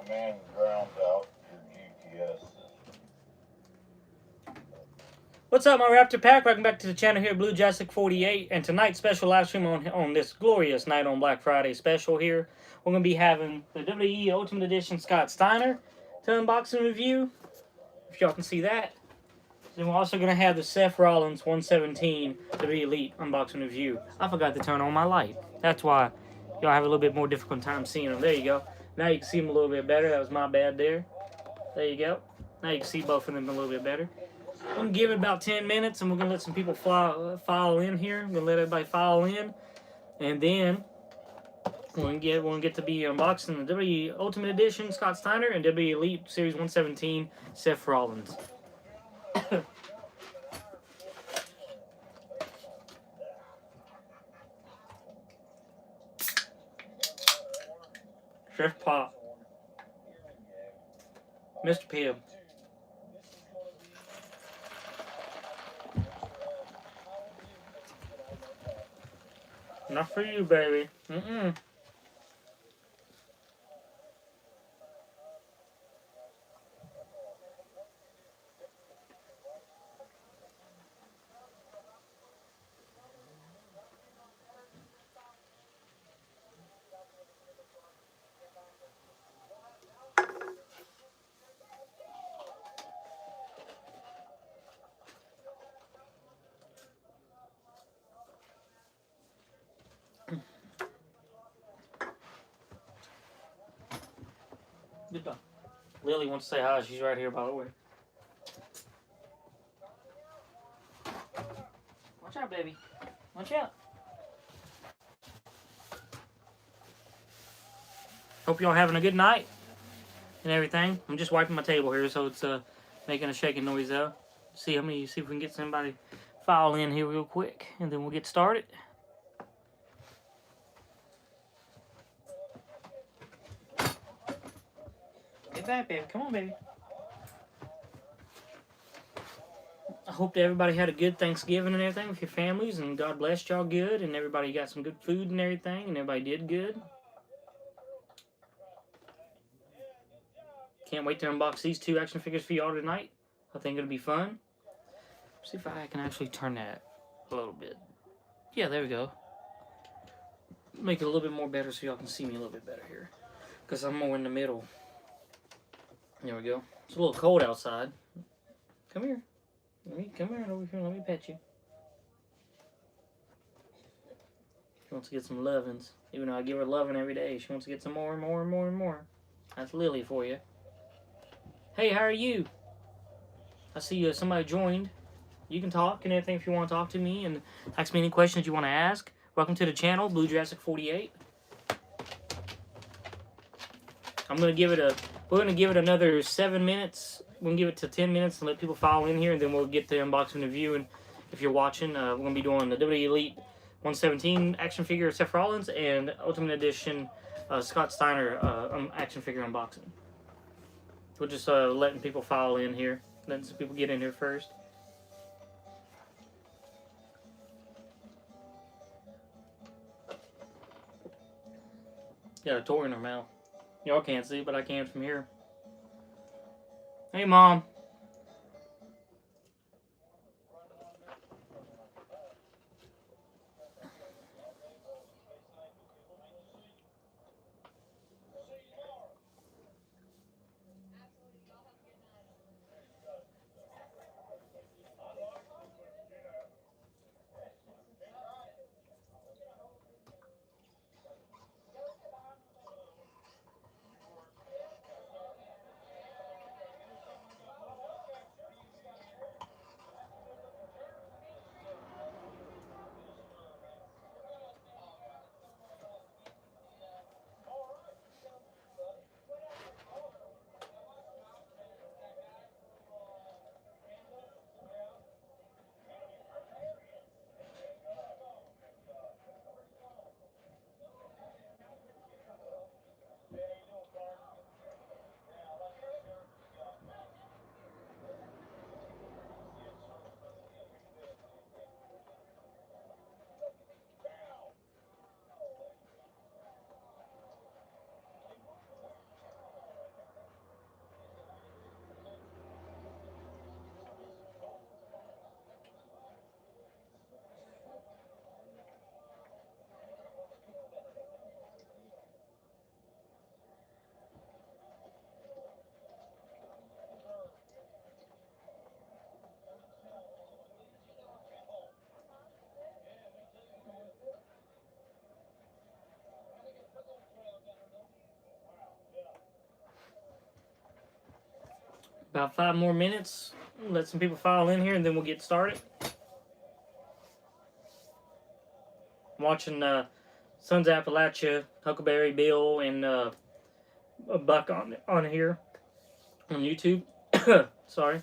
man drowns out your GPS. What's up, my Raptor Pack? Welcome back to the channel here, Blue Jurassic 48, and tonight's special live stream on this glorious night on Black Friday special here. We're going to be having the WWE Ultimate Edition Scott Steiner to unbox and review, if y'all can see that. Then we're also going to have the Seth Rollins 117 WWE Elite unboxing review. I forgot to turn on my light. That's why y'all have a little bit more difficult time seeing them. There you go. Now you can see them a little bit better. That was my bad there. There you go. Now you can see both of them a little bit better. I'm going to give it about 10 minutes, and we're going to let some people file in here. I'm going to let everybody file in. And then we're going to get to be unboxing the WWE Ultimate Edition Scott Steiner and WWE Elite Series 117 Seth Rollins. Chef Pop. Mr. Pibb. Not for you, baby. Mm-mm. Goodbye. Lily wants to say hi. She's right here, by the way. Watch out, baby. Watch out. Hope y'all having a good night and everything. I'm just wiping my table here, so it's making a shaking noise though. See if we can get somebody file in here real quick, and then we'll get started. Get back, baby. Come on, baby. I hope that everybody had a good Thanksgiving and everything with your families, and God blessed y'all good, and everybody got some good food and everything, and everybody did good. Can't wait to unbox these two action figures for y'all tonight. I think it'll be fun. See if I can actually turn that a little bit. Yeah, there we go. Make it a little bit more better so y'all can see me a little bit better here, because I'm more in the middle. There we go. It's a little cold outside. Come here. Come here over here. Let me pet you. She wants to get some lovins. Even though I give her loving every day, she wants to get some more and more and more and more. That's Lily for you. Hey, how are you? I see somebody joined. You can talk and everything if you want to talk to me and ask me any questions you want to ask. Welcome to the channel, Blue Jurassic 48. We're gonna give it another 7 minutes. We're gonna give it to 10 minutes and let people file in here, and then we'll get the unboxing review. And if you're watching, we're gonna be doing the WWE Elite 117 action figure Seth Rollins and Ultimate Edition Scott Steiner action figure unboxing. We're just letting people file in here, letting some people get in here first. Got a toy in her mouth. Y'all can't see, but I can from here. Hey, Mom. About 5 more minutes. Let some people file in here, and then we'll get started. I'm watching Sons of Appalachia, Huckleberry Bill, and Buck on here on YouTube. Sorry.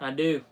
I do.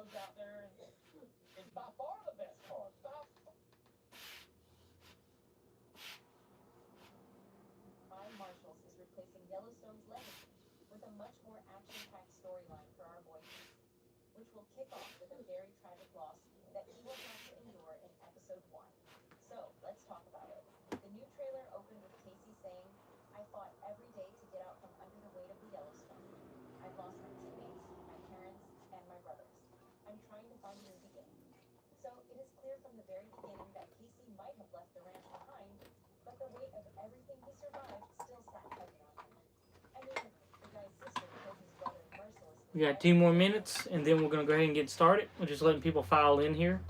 Out there and it's by far the best car. Prime Marshals is replacing Yellowstone's legacy with a much more action-packed storyline for our boy, which will kick off with a very tragic loss that he will have to endure in episode 1. So, let's talk about it. The new trailer opened with Casey saying, "I fought every day to get out from under the weight of the Yellowstone. I've lost my teammates, my parents, and my brothers. I'm trying to find new beginning." So it is clear from the very beginning that Casey might have left the ranch behind, but the weight of everything he survived still sat heavy on him. I mean, the guy's sister killed his brother mercilessly. We got 2 more minutes, and then we're going to go ahead and get started. We're just letting people file in here.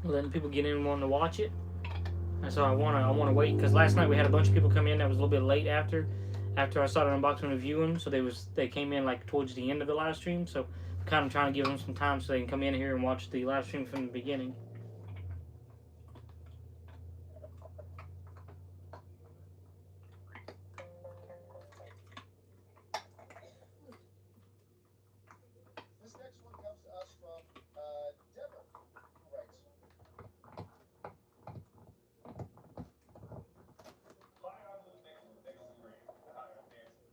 We're letting people get in and wanting to watch it. And so I want to wait, because last night we had a bunch of people come in that was a little bit late after I started unboxing and reviewing, so they came in like towards the end of the live stream, so I'm kind of trying to give them some time so they can come in here and watch the live stream from the beginning. This next one comes to us from Devin, who writes, Hi, I'm Luke Nixon with Nixon Green. Hi, I'm Nancy.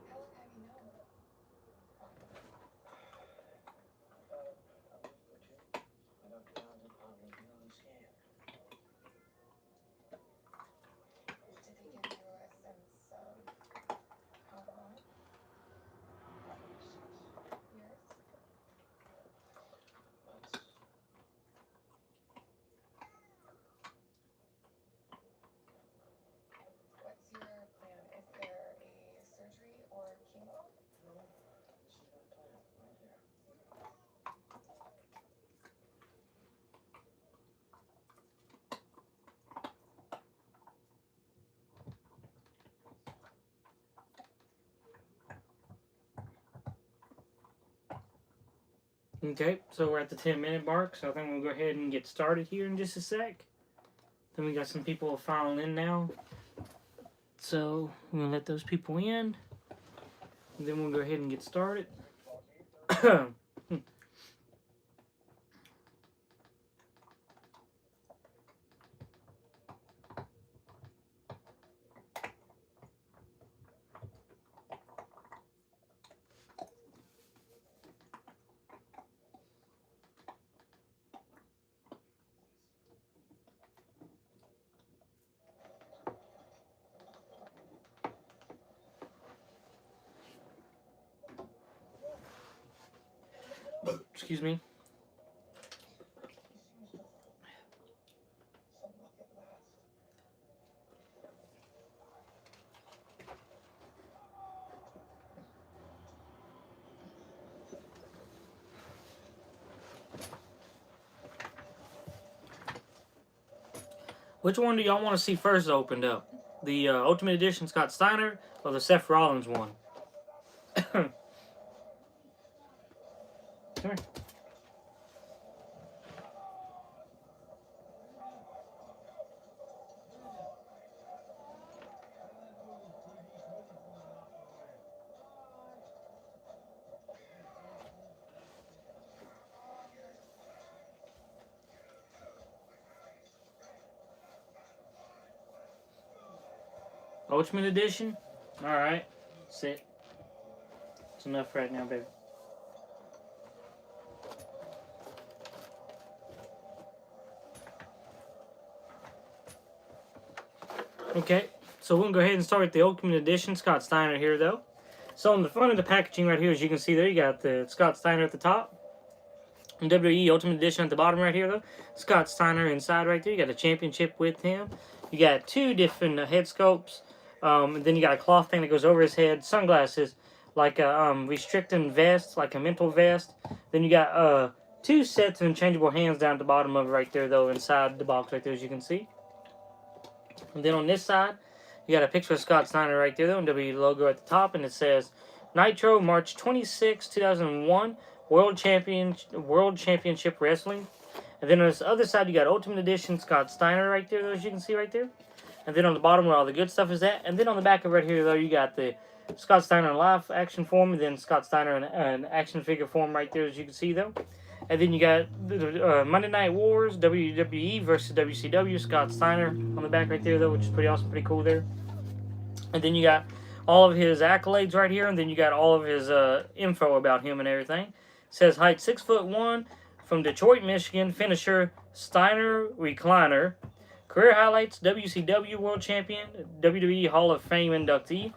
How long have you known? a week or two. I got grounded on a yearly scale. Did he give you a sense of how long? Probably 6 Years? months. What's your plan? Is there a surgery or chemo? No, this is my plan right here. Okay, so we're at the 10-minute mark, so I think we'll go ahead and get started here in just a sec. Then we got some people filing in now. So we're going to let those people in. And then we'll go ahead and get started. Excuse me. Which one do y'all want to see first opened up? The Ultimate Edition Scott Steiner or the Seth Rollins one? Come here. Ultimate Edition? Alright. Sit. It's enough right now, baby. Okay, so we're going to go ahead and start with the Ultimate Edition Scott Steiner here, though. So on the front of the packaging right here, as you can see there, you got the Scott Steiner at the top. And WWE Ultimate Edition at the bottom right here, though. Scott Steiner inside right there. You got a championship with him. You got two different head sculpts. And then you got a cloth thing that goes over his head. Sunglasses, like a restricting vest, like a mental vest. Then you got two sets of interchangeable hands down at the bottom of it right there, though, inside the box right there, as you can see. And then on this side, you got a picture of Scott Steiner right there, though, and WWE logo at the top, and it says Nitro, March 26, 2001, World Championship Wrestling. And then on this other side, you got Ultimate Edition Scott Steiner right there, though, as you can see right there. And then on the bottom where all the good stuff is at. And then on the back of right here, though, you got the Scott Steiner in live action form, and then Scott Steiner in an action figure form right there, as you can see, though. And then you got the Monday Night Wars, WWE versus WCW, Scott Steiner on the back right there, though, which is pretty awesome, pretty cool there. And then you got all of his accolades right here, and then you got all of his info about him and everything. It says height 6'1", from Detroit, Michigan, finisher Steiner Recliner. Career highlights, WCW World Champion, WWE Hall of Fame inductee.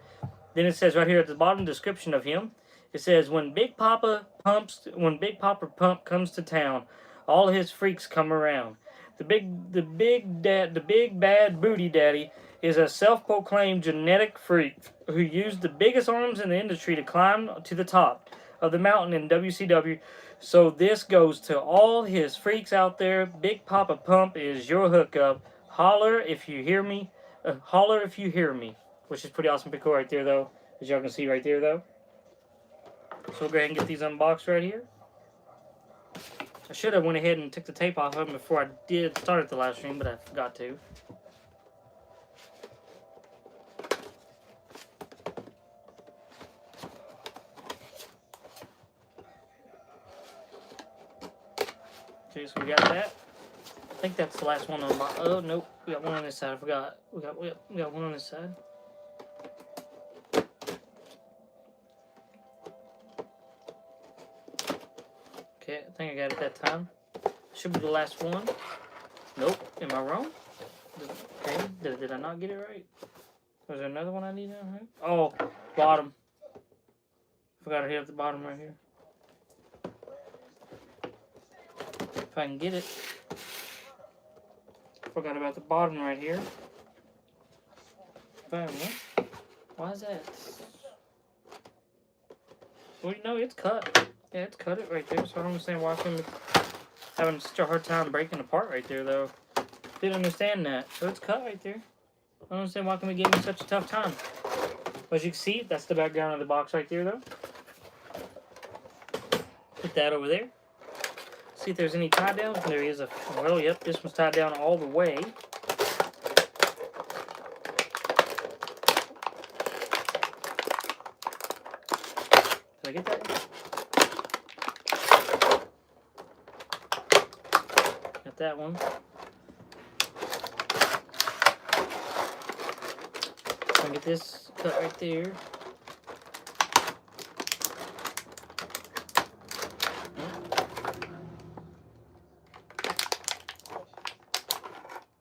Then it says right here at the bottom, description of him. It says, when Big Poppa Pump comes to town, all his freaks come around. The big bad booty daddy is a self-proclaimed genetic freak who used the biggest arms in the industry to climb to the top of the mountain in WCW. So this goes to all his freaks out there. Big Poppa Pump is your hookup. Holler if you hear me. Holler if you hear me. Which is pretty awesome, pretty cool right there, though. As y'all can see right there, though. So we'll go ahead and get these unboxed right here. I should have went ahead and took the tape off of them before I did start the live stream, but I forgot to. Okay, so we got that. I think that's the last one on my. Oh nope, we got one on this side. I forgot. We got one on this side. Okay, I think I got it that time. Should be the last one. Nope. Am I wrong? Okay, did I not get it right? Was there another one I need down here? Oh, bottom. Forgot it here at the bottom right here. If I can get it. Forgot about the bottom right here. Bam, what? Why is that? Well, you know, it's cut. Yeah, it's cut it right there, so I don't understand why I'm having such a hard time breaking apart right there, though. Didn't understand that. So it's cut right there. I don't understand why we gave me such a tough time. But as you can see, that's the background of the box right there, though. Put that over there. See if there's any tie downs. There is a, well, yep, this one's tied down all the way. Did I get that one? Got that one. I'll get this cut right there.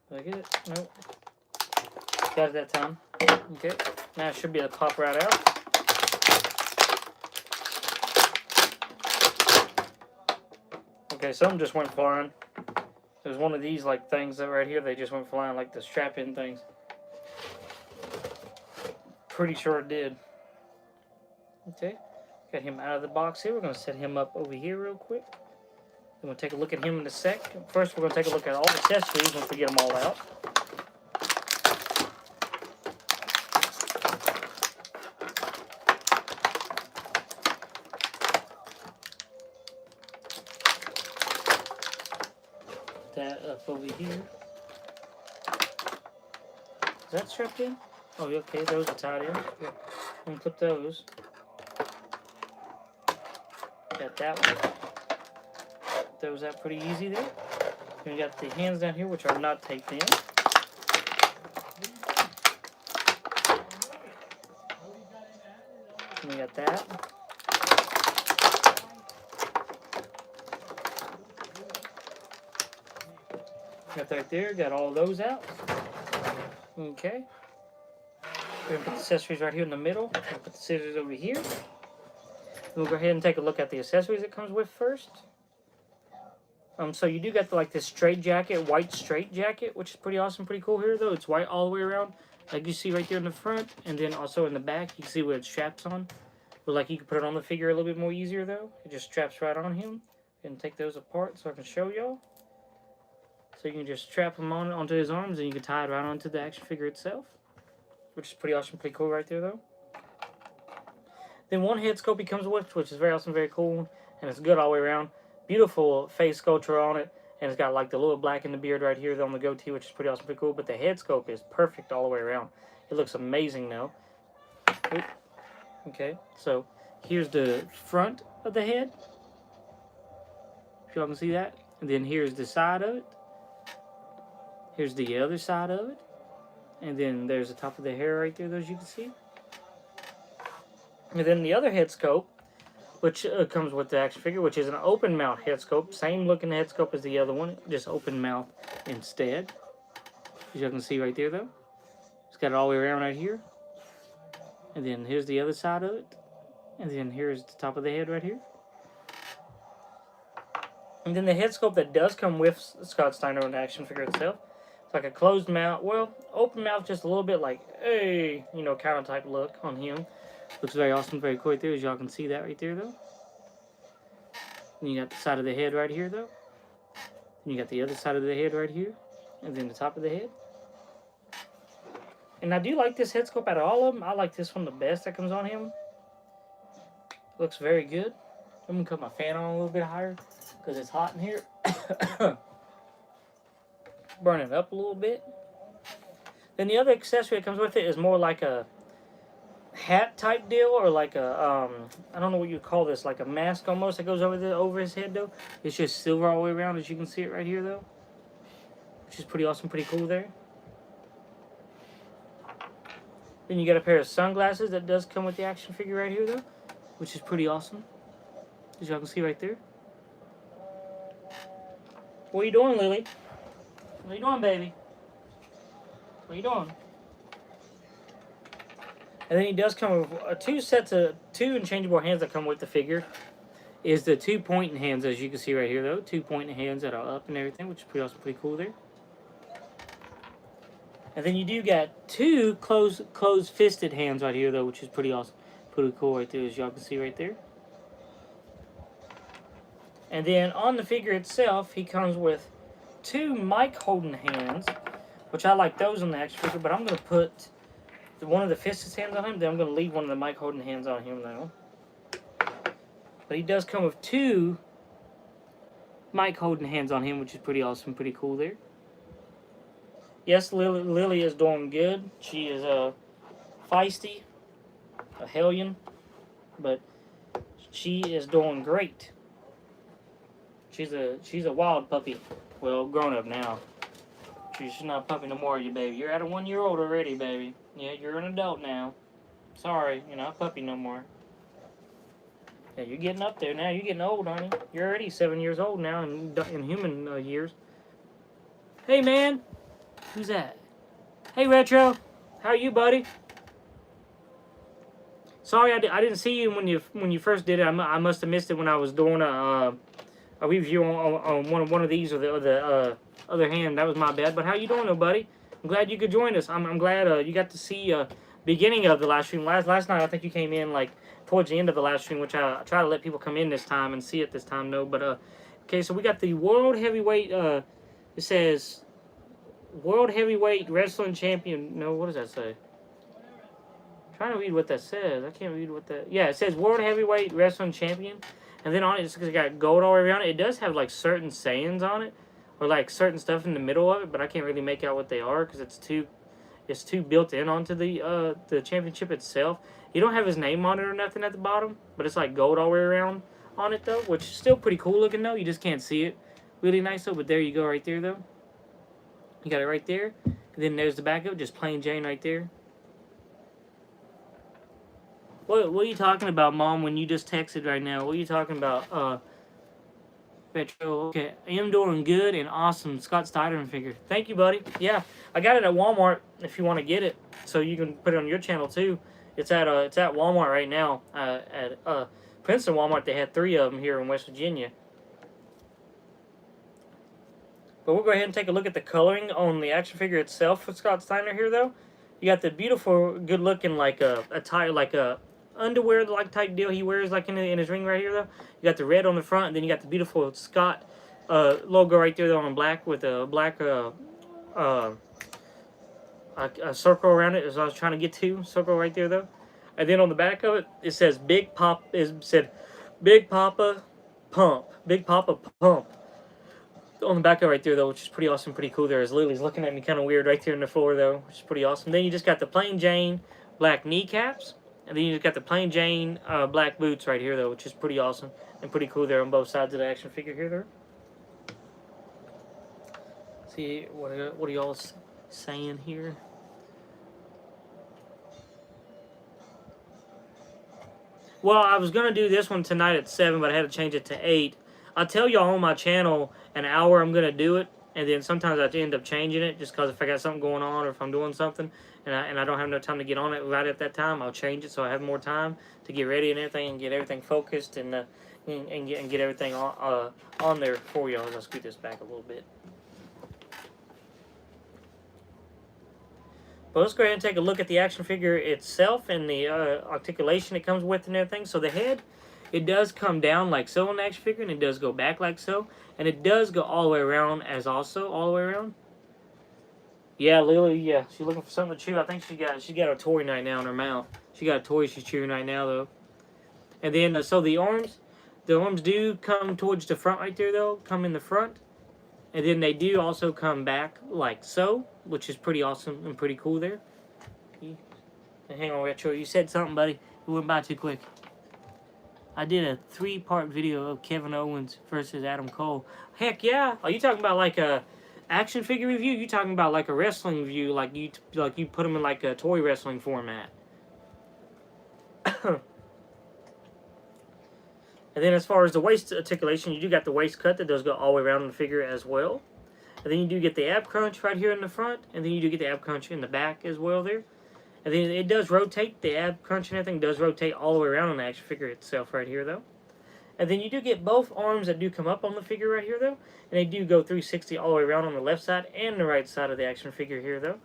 Did I get it? Nope. Got it that time. Okay. Now it should be able to pop right out. Okay, some just went flying. There's one of these like things that right here, they just went flying, like the strap-in things. Pretty sure it did. Okay, got him out of the box here. We're going to set him up over here real quick. Then we'll take a look at him in a sec. First, we're going to take a look at all the accessories once we get them all out. That up over here. Is that strapped in? Oh, okay, those are tied in. Yeah. I'm gonna put those. Got that one. Those out pretty easy there. Then we got the hands down here, which are not taped in. And we got that. Got that right there. Got all those out. Okay. We're going to put the accessories right here in the middle. We're going to put the scissors over here. Then we'll go ahead and take a look at the accessories it comes with first. So you do got like this straight jacket, white straight jacket, which is pretty awesome, pretty cool here though. It's white all the way around, like you see right there in the front, and then also in the back, you can see where it straps on. But like you can put it on the figure a little bit more easier though. It just straps right on him. And take those apart so I can show y'all. So you can just strap them on onto his arms, and you can tie it right onto the action figure itself, which is pretty awesome, pretty cool right there though. Then one head sculpt he comes with, which is very awesome, very cool, and it's good all the way around. Beautiful face sculpture on it, and it's got like the little black in the beard right here on the goatee, which is pretty awesome, pretty cool. But the head sculpt is perfect all the way around. It looks amazing now. Okay, so here's the front of the head. If y'all can see that. And then here's the side of it. Here's the other side of it. And then there's the top of the hair right there, as you can see. And then the other head sculpt, which comes with the action figure, which is an open mouth head sculpt. Same looking head sculpt as the other one, just open mouth instead. As you can see right there, though. It's got it all the way around right here. And then here's the other side of it. And then here's the top of the head right here. And then the head sculpt that does come with Scott Steiner on the action figure itself. It's like a closed mouth, well, open mouth, just a little bit like, hey, you know, kind of type look on him. Looks very awesome, very cool right there, as y'all can see that right there, though. And you got the side of the head right here, though. And you got the other side of the head right here. And then the top of the head. And I do like this head sculpt out of all of them. I like this one the best that comes on him. Looks very good. I'm going to cut my fan on a little bit higher because it's hot in here. Burn it up a little bit. Then the other accessory that comes with it is more like a hat type deal, or like a I don't know what you call this, like a mask almost that goes over his head though. It's just silver all the way around, as you can see it right here though, which is pretty awesome, pretty cool there. Then you got a pair of sunglasses that does come with the action figure right here though, which is pretty awesome, as y'all can see right there. What are you doing, Lily? What are you doing, baby? What are you doing? And then he does come with two interchangeable hands that come with the figure. Is the 2 pointing hands, as you can see right here though. 2 pointing hands that are up and everything, which is pretty awesome, pretty cool there. And then you do got two closed fisted hands right here though, which is pretty awesome, pretty cool right there, as y'all can see right there. And then on the figure itself, he comes with 2 mic holding hands, which I like those on the action figure, but I'm going to put one of the fisted hands on him, then I'm going to leave one of the mic holding hands on him now. But he does come with 2 mic holding hands on him, which is pretty awesome, pretty cool there. Yes, Lily is doing good. She is feisty, a hellion, but she is doing great. She's a wild puppy. Well, grown up now. She's not a puppy no more, you baby. You're at a 1-year-old already, baby. Yeah, you're an adult now. Sorry, you're not a puppy no more. Yeah, you're getting up there now. You're getting old, honey. You're already 7 years old now in human years. Hey, man. Who's that? Hey, Retro. How are you, buddy? Sorry, I didn't see you when you first did it. I must have missed it when I was doing a review on one of these or the other hand. That was my bad. But how you doing, though, buddy? I'm glad you could join us. I'm glad you got to see beginning of the live stream. Last night, I think you came in like towards the end of the live stream, which I try to let people come in this time and see it this time. No, but okay, so we got the World Heavyweight. It says World Heavyweight Wrestling Champion. No, what does that say? I'm trying to read what that says. I can't read what that. Yeah, it says World Heavyweight Wrestling Champion, and then on it, it's got gold all around it. It does have like certain sayings on it, or like certain stuff in the middle of it, but I can't really make out what they are because it's too built in onto the championship itself. You don't have his name on it or nothing at the bottom, but it's like gold all the way around on it though, which is still pretty cool looking though. You just can't see it. Really nice though, but there you go right there though. You got it right there. And then there's the back of it, just plain Jane right there. What are you talking about, Mom, when you just texted right now? What are you talking about? Retro, okay. I am doing good and awesome. Scott Steiner figure. Thank you, buddy. Yeah, I got it at Walmart if you want to get it. So you can put it on your channel too. It's at Walmart right now. At Princeton Walmart, they had 3 of them here in West Virginia. But we'll go ahead and take a look at the coloring on the action figure itself for Scott Steiner here, though. You got the beautiful, good-looking, like a tie, like a underwear-like type deal he wears, like in his ring right here, though. You got the red on the front, and then you got the beautiful Scott logo right there, though, on black with a black a circle around it, as I was trying to get to. Circle right there, though. And then on the back of it, it says Big Poppa Pump. Big Poppa Pump. On the back of it right there, though, which is pretty awesome, pretty cool there, as Lily's looking at me kind of weird right there on the floor, though, which is pretty awesome. Then you just got the plain Jane black kneecaps, and then you just got the plain Jane black boots right here, though, which is pretty awesome and pretty cool there on both sides of the action figure here, there. See, what are y'all saying here? Well, I was going to do this one tonight at 7, but I had to change it to 8. I'll tell y'all on my channel an hour I'm going to do it, and then sometimes I end up changing it just because if I got something going on or if I'm doing something and I don't have no time to get on it right at that time, I'll change it so I have more time to get ready and everything and get everything focused and get everything on there for y'all. I'll scoot this back a little bit. But let's go ahead and take a look at the action figure itself and the articulation it comes with and everything. So the head, it does come down like so on the action figure, and it does go back like so. And it does go all the way around as also, all the way around. Yeah, Lily, yeah, she's looking for something to chew. I think she got a toy right now in her mouth. She got a toy she's chewing right now, though. And then, so the arms do come towards the front right there, though. Come in the front. And then they do also come back like so, which is pretty awesome and pretty cool there. Hang on, Retro. You said something, buddy. You went by too quick. I did a 3-part video of Kevin Owens versus Adam Cole. Heck yeah! Are you talking about like a action figure review? You talking about like a wrestling review, like you put them in like a toy wrestling format? And then as far as the waist articulation, you do got the waist cut that does go all the way around the figure as well. And then you do get the ab crunch right here in the front, and then you do get the ab crunch in the back as well there. And then it does rotate, the ab crunch and everything does rotate all the way around on the action figure itself right here, though. And then you do get both arms that do come up on the figure right here, though. And they do go 360 all the way around on the left side and the right side of the action figure here, though.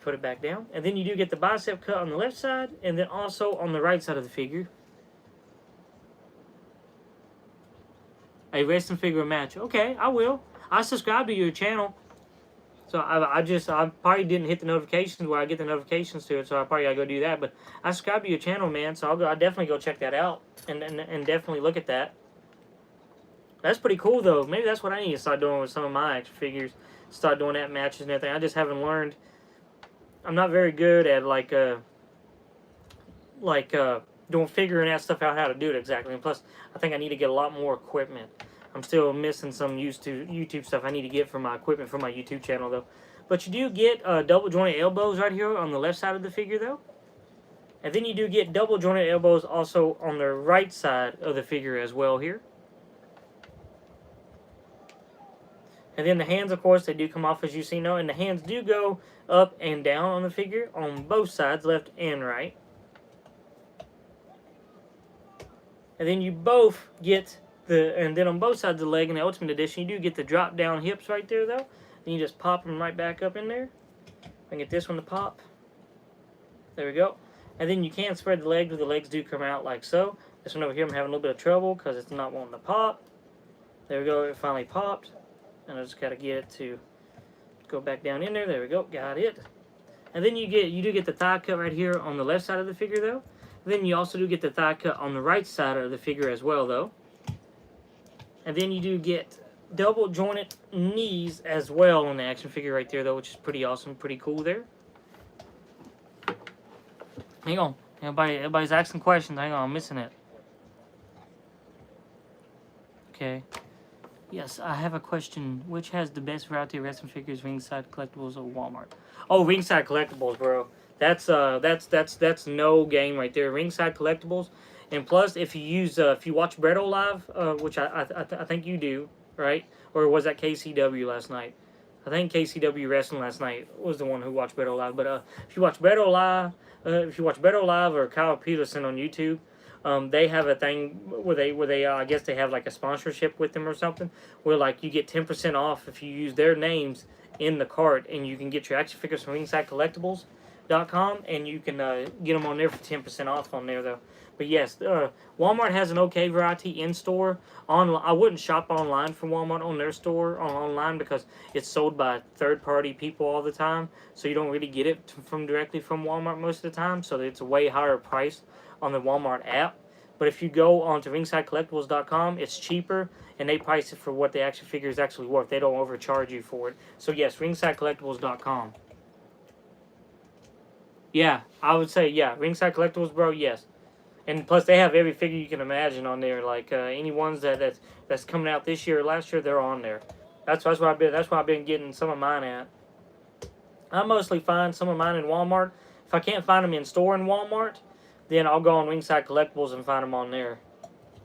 Put it back down. And then you do get the bicep cut on the left side, and then also on the right side of the figure. A wrestling figure match. Okay, I will. I subscribe to your channel. So I probably didn't hit the notifications where I get the notifications to it, so I probably gotta go do that. But I subscribe to your channel, man, so I'll definitely go check that out and definitely look at that. That's pretty cool, though. Maybe that's what I need to start doing with some of my action figures. Start doing that matches and everything. I just haven't learned. I'm not very good at doing figuring that stuff out how to do it exactly. And plus, I think I need to get a lot more equipment. I'm still missing some YouTube stuff I need to get for my equipment for my YouTube channel, though. But you do get double jointed elbows right here on the left side of the figure, though. And then you do get double jointed elbows also on the right side of the figure as well here. And then the hands, of course, they do come off as you see now. And the hands do go up and down on the figure on both sides, left and right. And then you both get And then on both sides of the leg in the Ultimate Edition, you do get the drop down hips right there though. And you just pop them right back up in there. I can get this one to pop. There we go. And then you can spread the legs, but the legs do come out like so. This one over here I'm having a little bit of trouble because it's not wanting to pop. There we go, it finally popped. And I just gotta get it to go back down in there. There we go, got it. And then you do get the thigh cut right here on the left side of the figure though. And then you also do get the thigh cut on the right side of the figure as well though. And then you do get double jointed knees as well on the action figure right there though, which is pretty awesome, pretty cool there. Hang on, everybody's asking questions. Hang on, I'm missing it. Okay. Yes, I have a question. Which has the best variety of wrestling figures, Ringside Collectibles or Walmart? Oh, Ringside Collectibles, bro. That's no game right there. Ringside Collectibles, and plus if you watch Bretto Live, which I think you do, right? Or was that KCW last night? I think KCW Wrestling last night was the one who watched Bretto Live. But if you watch Bretto Live, or Kyle Peterson on YouTube, they have a thing where they I guess they have like a sponsorship with them or something, where like you get 10% off if you use their names in the cart, and you can get your action figures from RingsideCollectibles.com, and you can get them on there for 10% off on there though. But yes, Walmart has an okay variety in store. I wouldn't shop online from Walmart on their store online because it's sold by third-party people all the time, so you don't really get it directly from Walmart most of the time. So it's a way higher price on the Walmart app. But if you go onto RingsideCollectibles.com, it's cheaper, and they price it for what the action figure is actually worth. They don't overcharge you for it. So yes, RingsideCollectibles.com. Yeah, I would say yeah, Ringside Collectibles, bro. Yes. And plus, they have every figure you can imagine on there. Like any ones that's coming out this year or last year, they're on there. That's where I've been getting some of mine at. I mostly find some of mine in Walmart. If I can't find them in store in Walmart, then I'll go on Ringside Collectibles and find them on there,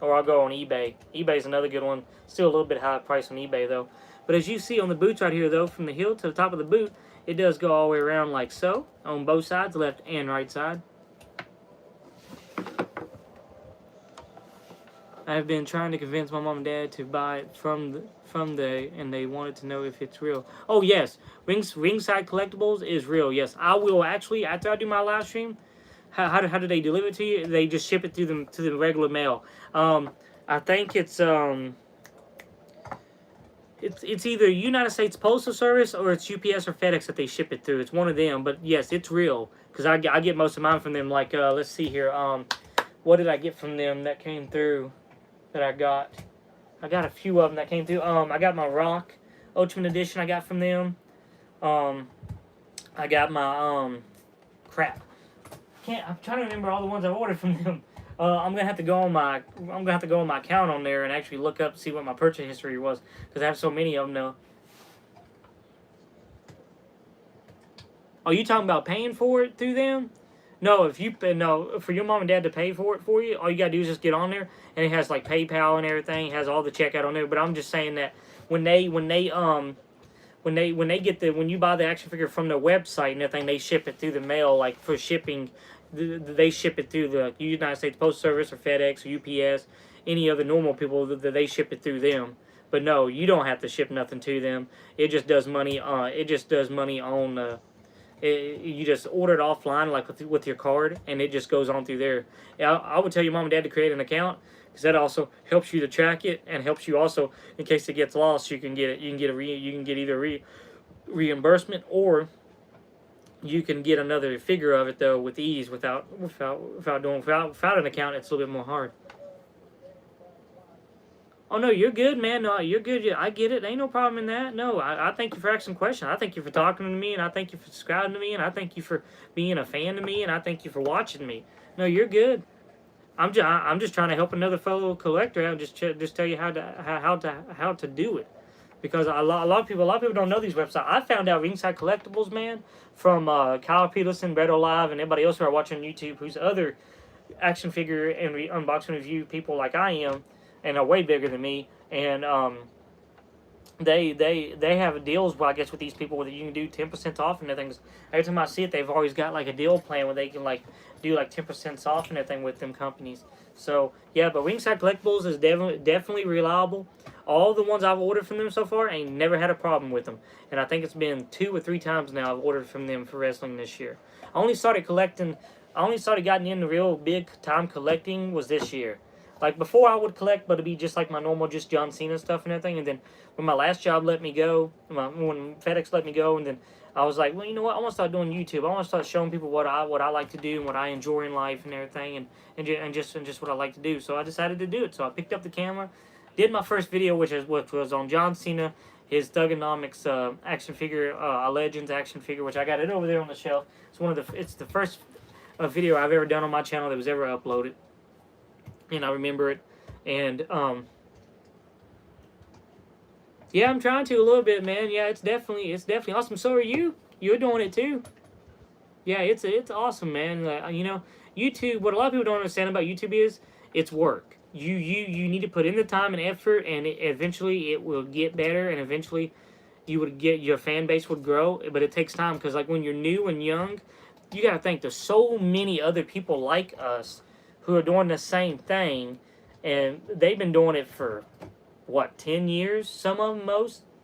or I'll go on eBay. eBay's another good one. Still a little bit high price on eBay though. But as you see on the boots right here though, from the heel to the top of the boot, it does go all the way around like so on both sides, left and right side. I've been trying to convince my mom and dad to buy it and they wanted to know if it's real. Oh yes, Ringside Collectibles is real. Yes, I will actually, after I do my live stream. How do they deliver it to you? They just ship it to the regular mail. I think it's either United States Postal Service or it's UPS or FedEx that they ship it through. It's one of them. But yes, it's real because I get most of mine from them. Like let's see here. What did I get from them that came through? That I got a few of them that came through. I got my Rock Ultimate Edition. I got from them. I got my crap. I'm trying to remember all the ones I ordered from them. I'm gonna have to go on my account on there and actually look up to see what my purchase history was because I have so many of them now. Are you talking about paying for it through them? No, for your mom and dad to pay for it for you, all you gotta do is just get on there, and it has like PayPal and everything. It has all the checkout on there. But I'm just saying that when you buy the action figure from their website and everything, they ship it through the mail. Like for shipping, they ship it through the United States Postal Service or FedEx or UPS. Any other normal people, they ship it through them. But no, you don't have to ship nothing to them. It just does money. You just order it offline, like with your card, and it just goes on through there. I would tell your mom and dad to create an account because that also helps you to track it and helps you also in case it gets lost. You can get it. You can get either reimbursement or you can get another figure of it though with ease without an account. It's a little bit more hard. Oh, no, you're good, man. No, you're good. I get it. Ain't no problem in that. No, I thank you for asking questions. I thank you for talking to me, and I thank you for subscribing to me, and I thank you for being a fan to me, and I thank you for watching me. No, you're good. I'm just trying to help another fellow collector out. Just tell you how to do it, because a lot of people don't know these websites. I found out Ringside Collectibles, man, from Kyle Peterson, Bretto Live, and everybody else who are watching on YouTube, who's other action figure and unboxing review people like I am. And are way bigger than me, and they have deals, well, I guess, with these people where you can do 10% off and everything. Every time I see it, they've always got like a deal plan where they can like do like 10% off and everything with them companies. So yeah, but Ringside Collectibles is definitely reliable. All the ones I've ordered from them so far, ain't never had a problem with them. And I think it's been 2 or 3 times now I've ordered from them for wrestling this year. I only started getting into real big time collecting was this year. Like before I would collect, but it'd be just like my normal, just John Cena stuff and everything. And then when my last job let me go, when FedEx let me go, and then I was like, well, you know what? I want to start doing YouTube. I want to start showing people what I like to do and what I enjoy in life and everything, and just what I like to do. So I decided to do it. So I picked up the camera, did my first video, which was on John Cena, his Thugonomics action figure, a Legends action figure, which I got it over there on the shelf. It's the first video I've ever done on my channel that was ever uploaded, and I remember it. And yeah, I'm trying to a little bit, man. Yeah, it's definitely awesome. So are you. You're doing it too. Yeah, it's awesome, man. You know, YouTube. What a lot of people don't understand about YouTube is it's work. You need to put in the time and effort, and eventually it will get better, and eventually your fan base would grow. But it takes time, because like when you're new and young, you gotta think there's so many other people like us who are doing the same thing, and they've been doing it for what, 10 years? Some of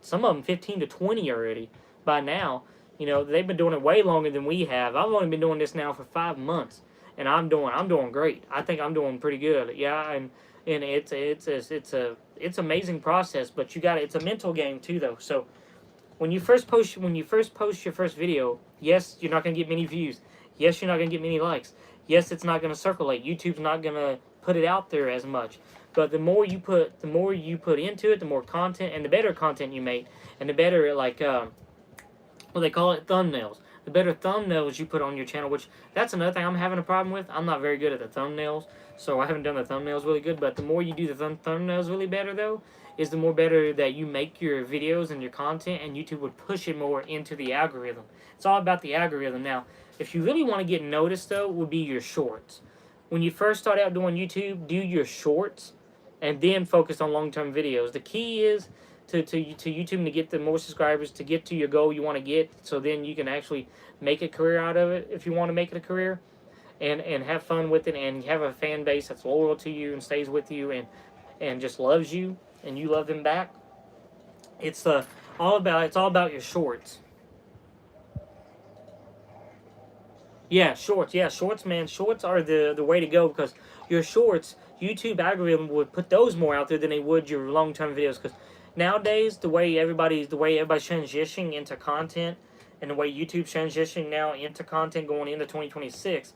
them 15 to 20 already by now. You know, they've been doing it way longer than we have. I've only been doing this now for 5 months, and I'm doing great. I think I'm doing pretty good. Yeah, and it's amazing process, but it's a mental game too, though. So when you first post your first video, yes, you're not gonna get many views. Yes, you're not gonna get many likes. Yes, it's not gonna circulate. YouTube's not gonna put it out there as much. But the more you put into it, the more content, and the better content you make, and the better, like, what they call it, thumbnails. The better thumbnails you put on your channel, which that's another thing I'm having a problem with. I'm not very good at the thumbnails, so I haven't done the thumbnails really good. But the more you do the thumbnails really better, though, is the more better that you make your videos and your content, and YouTube would push it more into the algorithm. It's all about the algorithm. Now, if you really want to get noticed, though, would be your shorts. When you first start out doing YouTube, do your shorts, and then focus on long-term videos. The key is to YouTube to get the more subscribers, to get to your goal you want to get, so then you can actually make a career out of it if you want to make it a career, and have fun with it, and have a fan base that's loyal to you and stays with you and just loves you, and you love them back. It's all about your shorts. Yeah, shorts. Yeah, shorts, man. Shorts are the way to go, because your shorts, YouTube algorithm would put those more out there than they would your long-term videos. Because nowadays, the way everybody's transitioning into content, and the way YouTube's transitioning now into content going into 2026,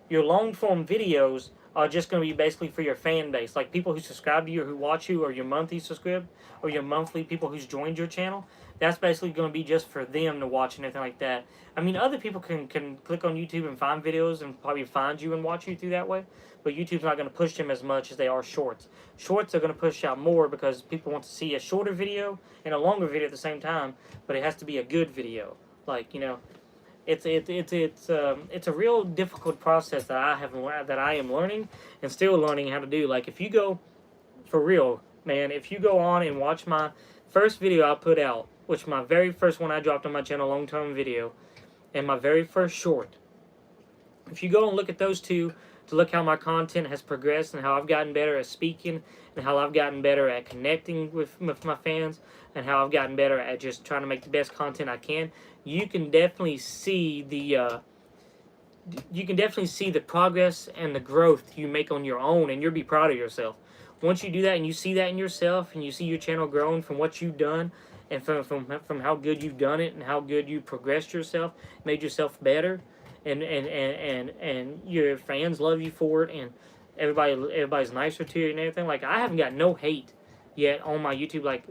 your long-form videos are just going to be basically for your fan base, like people who subscribe to you or who watch you, or your monthly subscribe, or your monthly people who's joined your channel. That's basically going to be just for them to watch and everything like that. I mean, other people can click on YouTube and find videos and probably find you and watch you through that way, but YouTube's not going to push them as much as they are shorts. Shorts are going to push out more because people want to see a shorter video and a longer video at the same time, but it has to be a good video. Like, you know, it's a real difficult process that I am learning and still learning how to do. Like, if you go, for real, man, if you go on and watch my first video I put out, which my very first one I dropped on my channel, long-term video, and my very first short, if you go and look at those two to look how my content has progressed and how I've gotten better at speaking, and how I've gotten better at connecting with my fans, and how I've gotten better at just trying to make the best content I can, you can definitely see the progress and the growth you make on your own, and you'll be proud of yourself. Once you do that and you see that in yourself, and you see your channel growing from what you've done, and from how good you've done it, and how good you progressed yourself, made yourself better, and your fans love you for it, and everybody's nicer to you and everything. Like, I haven't got no hate yet on my YouTube. Like,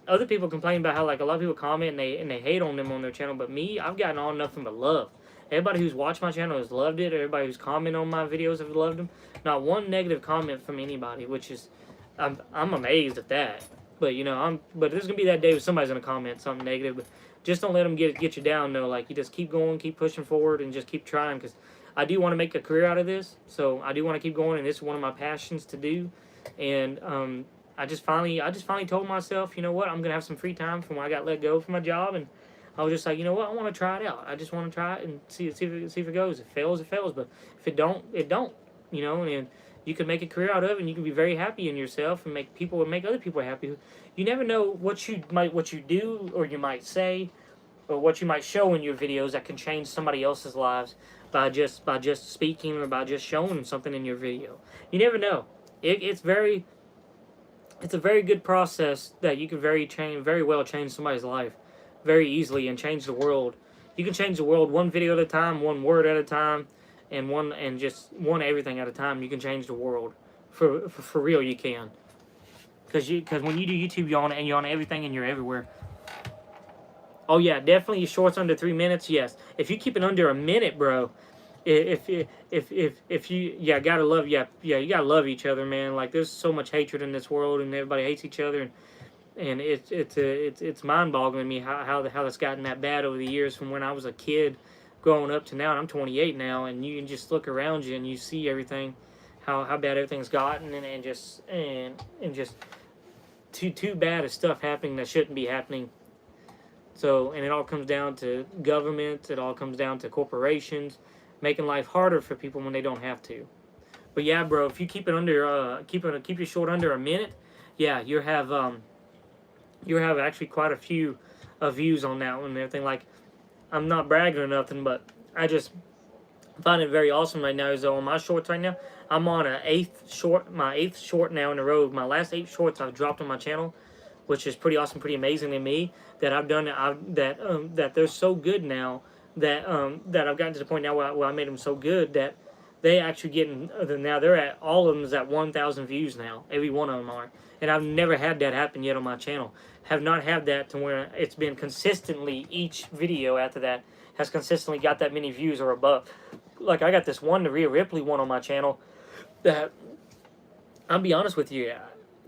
other people complain about how, like, a lot of people comment and they hate on them on their channel, but me, I've gotten all nothing but love. Everybody who's watched my channel has loved it. Everybody who's commented on my videos have loved them. Not one negative comment from anybody, which is, I'm amazed at that. But, you know, but there's gonna be that day where somebody's gonna comment something negative. But just don't let them get you down. No, like, you just keep going, keep pushing forward, and just keep trying. Because I do want to make a career out of this, so I do want to keep going, and this is one of my passions to do. And I just finally told myself, you know what, I'm gonna have some free time from when I got let go from my job, and I was just like, you know what, I want to try it out. I just want to try it and see if it goes. If it fails, it fails. But if it don't, it don't. You know, and you can make a career out of it, and you can be very happy in yourself and make other people happy. You never know what you do or you might say or what you might show in your videos that can change somebody else's lives by just speaking or by just showing something in your video. You never know. It's a very good process that you can very well change somebody's life very easily and change the world. You can change the world one video at a time, one word at a time, and just one everything at a time. You can change the world for real. You can, because when you do YouTube, you're on everything and you're everywhere. Oh yeah, definitely shorts under 3 minutes. Yes, if you keep it under a minute, bro. If you gotta love you gotta love each other, man. Like there's so much hatred in this world and everybody hates each other, and it's mind-boggling to me how that's gotten that bad over the years from when I was a kid growing up to now, and I'm 28 now, and you can just look around you and you see everything, how bad everything's gotten, and just too bad of stuff happening that shouldn't be happening. So, and it all comes down to government, it all comes down to corporations, making life harder for people when they don't have to. But yeah, bro, if you keep it under, keep your short under a minute, yeah, you have actually quite a few views on that one and everything. Like, I'm not bragging or nothing, but I just find it very awesome right now. Is on my shorts right now, I'm on my eighth short now in a row. My last 8 shorts I've dropped on my channel, which is pretty awesome, pretty amazing to me that I've done that they're so good now that I've gotten to the point now where I made them so good that they actually getting now they're at all of them is at 1,000 views now. Every one of them are, and I've never had that happen yet on my channel. Have not had that to where it's been consistently each video after that has consistently got that many views or above. Like I got this one, the Rhea Ripley one on my channel that I'll be honest with you,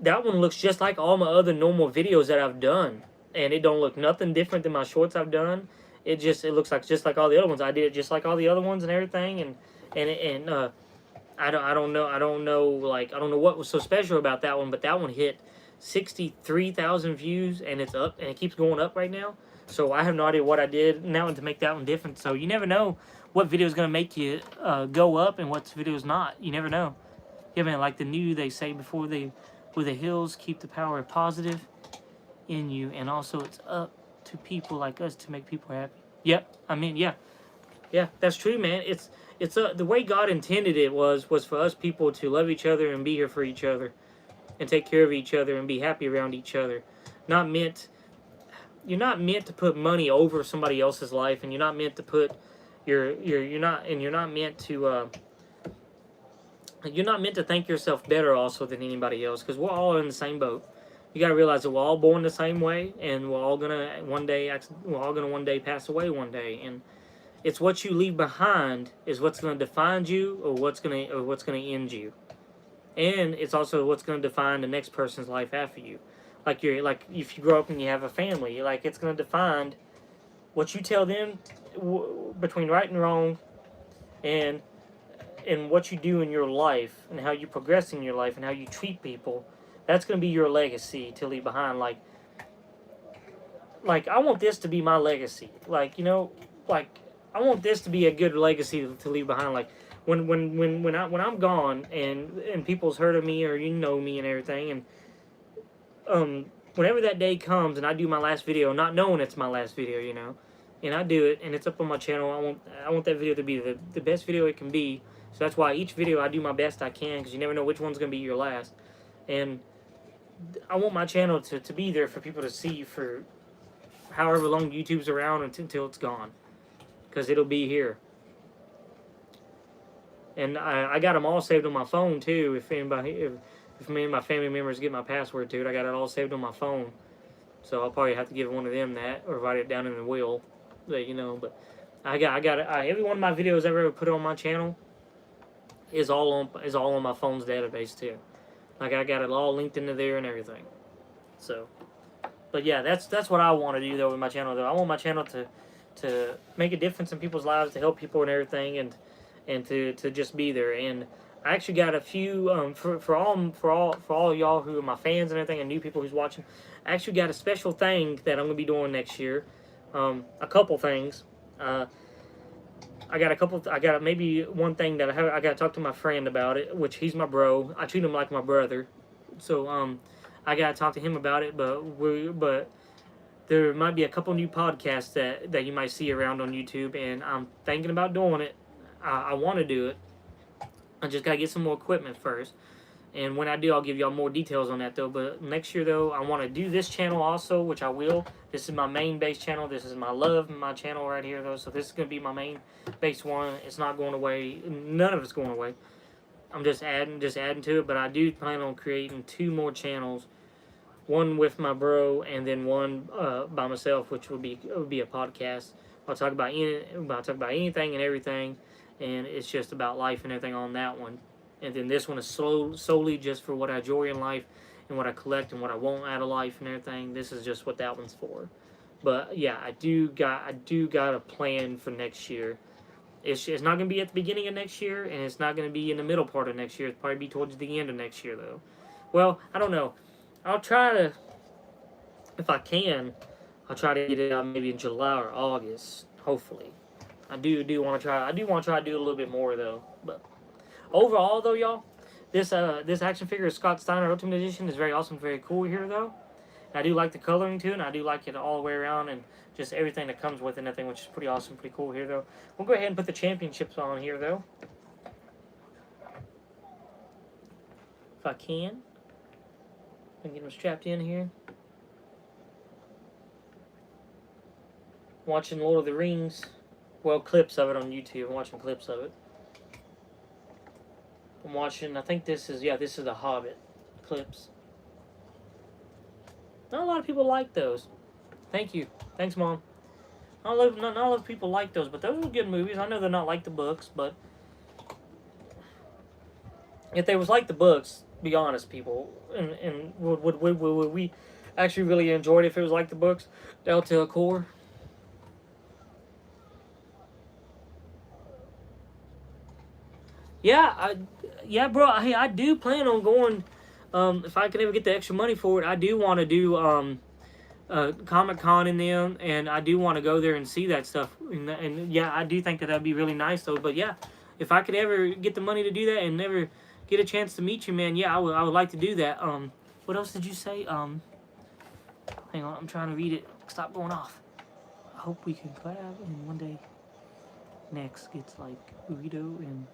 that one looks just like all my other normal videos that I've done, and it don't look nothing different than my shorts I've done. It looks like just like all the other ones. I did it just like all the other ones and everything, and I don't know what was so special about that one, but that one hit 63,000 views, and it's up, and it keeps going up right now. So I have no idea what I did now to make that one different. So you never know what video is gonna make you go up and what video is not. You never know. Yeah, man. Like they say before the hills keep the power positive in you, and also it's up to people like us to make people happy. Yep. I mean, yeah, that's true, man. It's the way God intended it was for us people to love each other and be here for each other, and take care of each other and be happy around each other. You're not meant to put money over somebody else's life, and you're not meant to put you're not meant to think yourself better also than anybody else, because we're all in the same boat. You gotta realize that we're all born the same way, and we're all gonna one day pass away one day, and it's what you leave behind is what's gonna define you, or what's gonna end you, and it's also what's gonna define the next person's life after you. Like if you grow up and you have a family, like it's gonna define what you tell them between right and wrong, and what you do in your life, and how you progress in your life, and how you treat people. That's going to be your legacy to leave behind. Like I want this to be my legacy. Like, you know, like I want this to be a good legacy to leave behind. Like when I'm gone and people's heard of me, or you know me and everything, and whenever that day comes and I do my last video, not knowing it's my last video, you know, and I do it and it's up on my channel, I want that video to be the best video it can be. So that's why each video I do my best I can, because you never know which one's going to be your last. And I want my channel to be there for people to see for however long YouTube's around until it's gone, because it'll be here. And I got them all saved on my phone too. If me and my family members get my password to it, I got it all saved on my phone. So I'll probably have to give one of them that, or write it down in the will, you know. But I got every one of my videos I've ever put on my channel is all on my phone's database too. Like I got it all linked into there and everything. So, but yeah, that's what I want to do though with my channel though. I want my channel to make a difference in people's lives, to help people and everything, and to just be there. And I actually got a few for all y'all who are my fans and everything and new people who's watching. I actually got a special thing that I'm gonna be doing next year. A couple things. I got maybe one thing that I got to talk to my friend about it, which he's my bro. I treat him like my brother, so I got to talk to him about it. But there might be a couple new podcasts that you might see around on YouTube, and I'm thinking about doing it. I want to do it. I just got to get some more equipment first. And when I do, I'll give y'all more details on that, though. But next year, though, I want to do this channel also, which I will. This is my main base channel. This is my my channel right here, though. So this is going to be my main base one. It's not going away. None of it's going away. I'm just adding to it. But I do plan on creating 2 more channels. One with my bro, and then one by myself, which would be a podcast. I'll talk about anything and everything, and it's just about life and everything on that one. And then this one is solely just for what I enjoy in life and what I collect and what I want out of life and everything. This is just what that one's for. But yeah, I do got a plan for next year. It's not going to be at the beginning of next year, and it's not going to be in the middle part of next year. It'll probably be towards the end of next year, though. Well, I don't know. I'll try to, if I can, I'll try to get it out maybe in July or August, hopefully. I do want to try. I do want to try to do a little bit more, though. But overall, though, y'all, this action figure of Scott Steiner Ultimate Edition is very awesome, very cool here, though. And I do like the coloring, too, and I do like it all the way around, and just everything that comes with it and everything, which is pretty awesome, pretty cool here, though. We'll go ahead and put the championships on here, though. If I can. I can get them strapped in here. Watching Lord of the Rings. Well, clips of it on YouTube. I'm watching clips of it. I'm watching, I think this is The Hobbit clips. Not a lot of people like those. Thank you. Thanks, Mom. Not a lot of people like those, but those are good movies. I know they're not like the books, but if they was like the books, be honest, people, and would we actually really enjoy it if it was like the books, down to a core? Yeah, bro. I do plan on going. If I can ever get the extra money for it, I do want to do Comic-Con in them, and I do want to go there and see that stuff. And yeah, I do think that that'd be really nice, though. But yeah, if I could ever get the money to do that and never get a chance to meet you, man, yeah, I would like to do that. What else did you say? Hang on, I'm trying to read it. Stop going off. I hope we can collab, and one day next gets like burrito and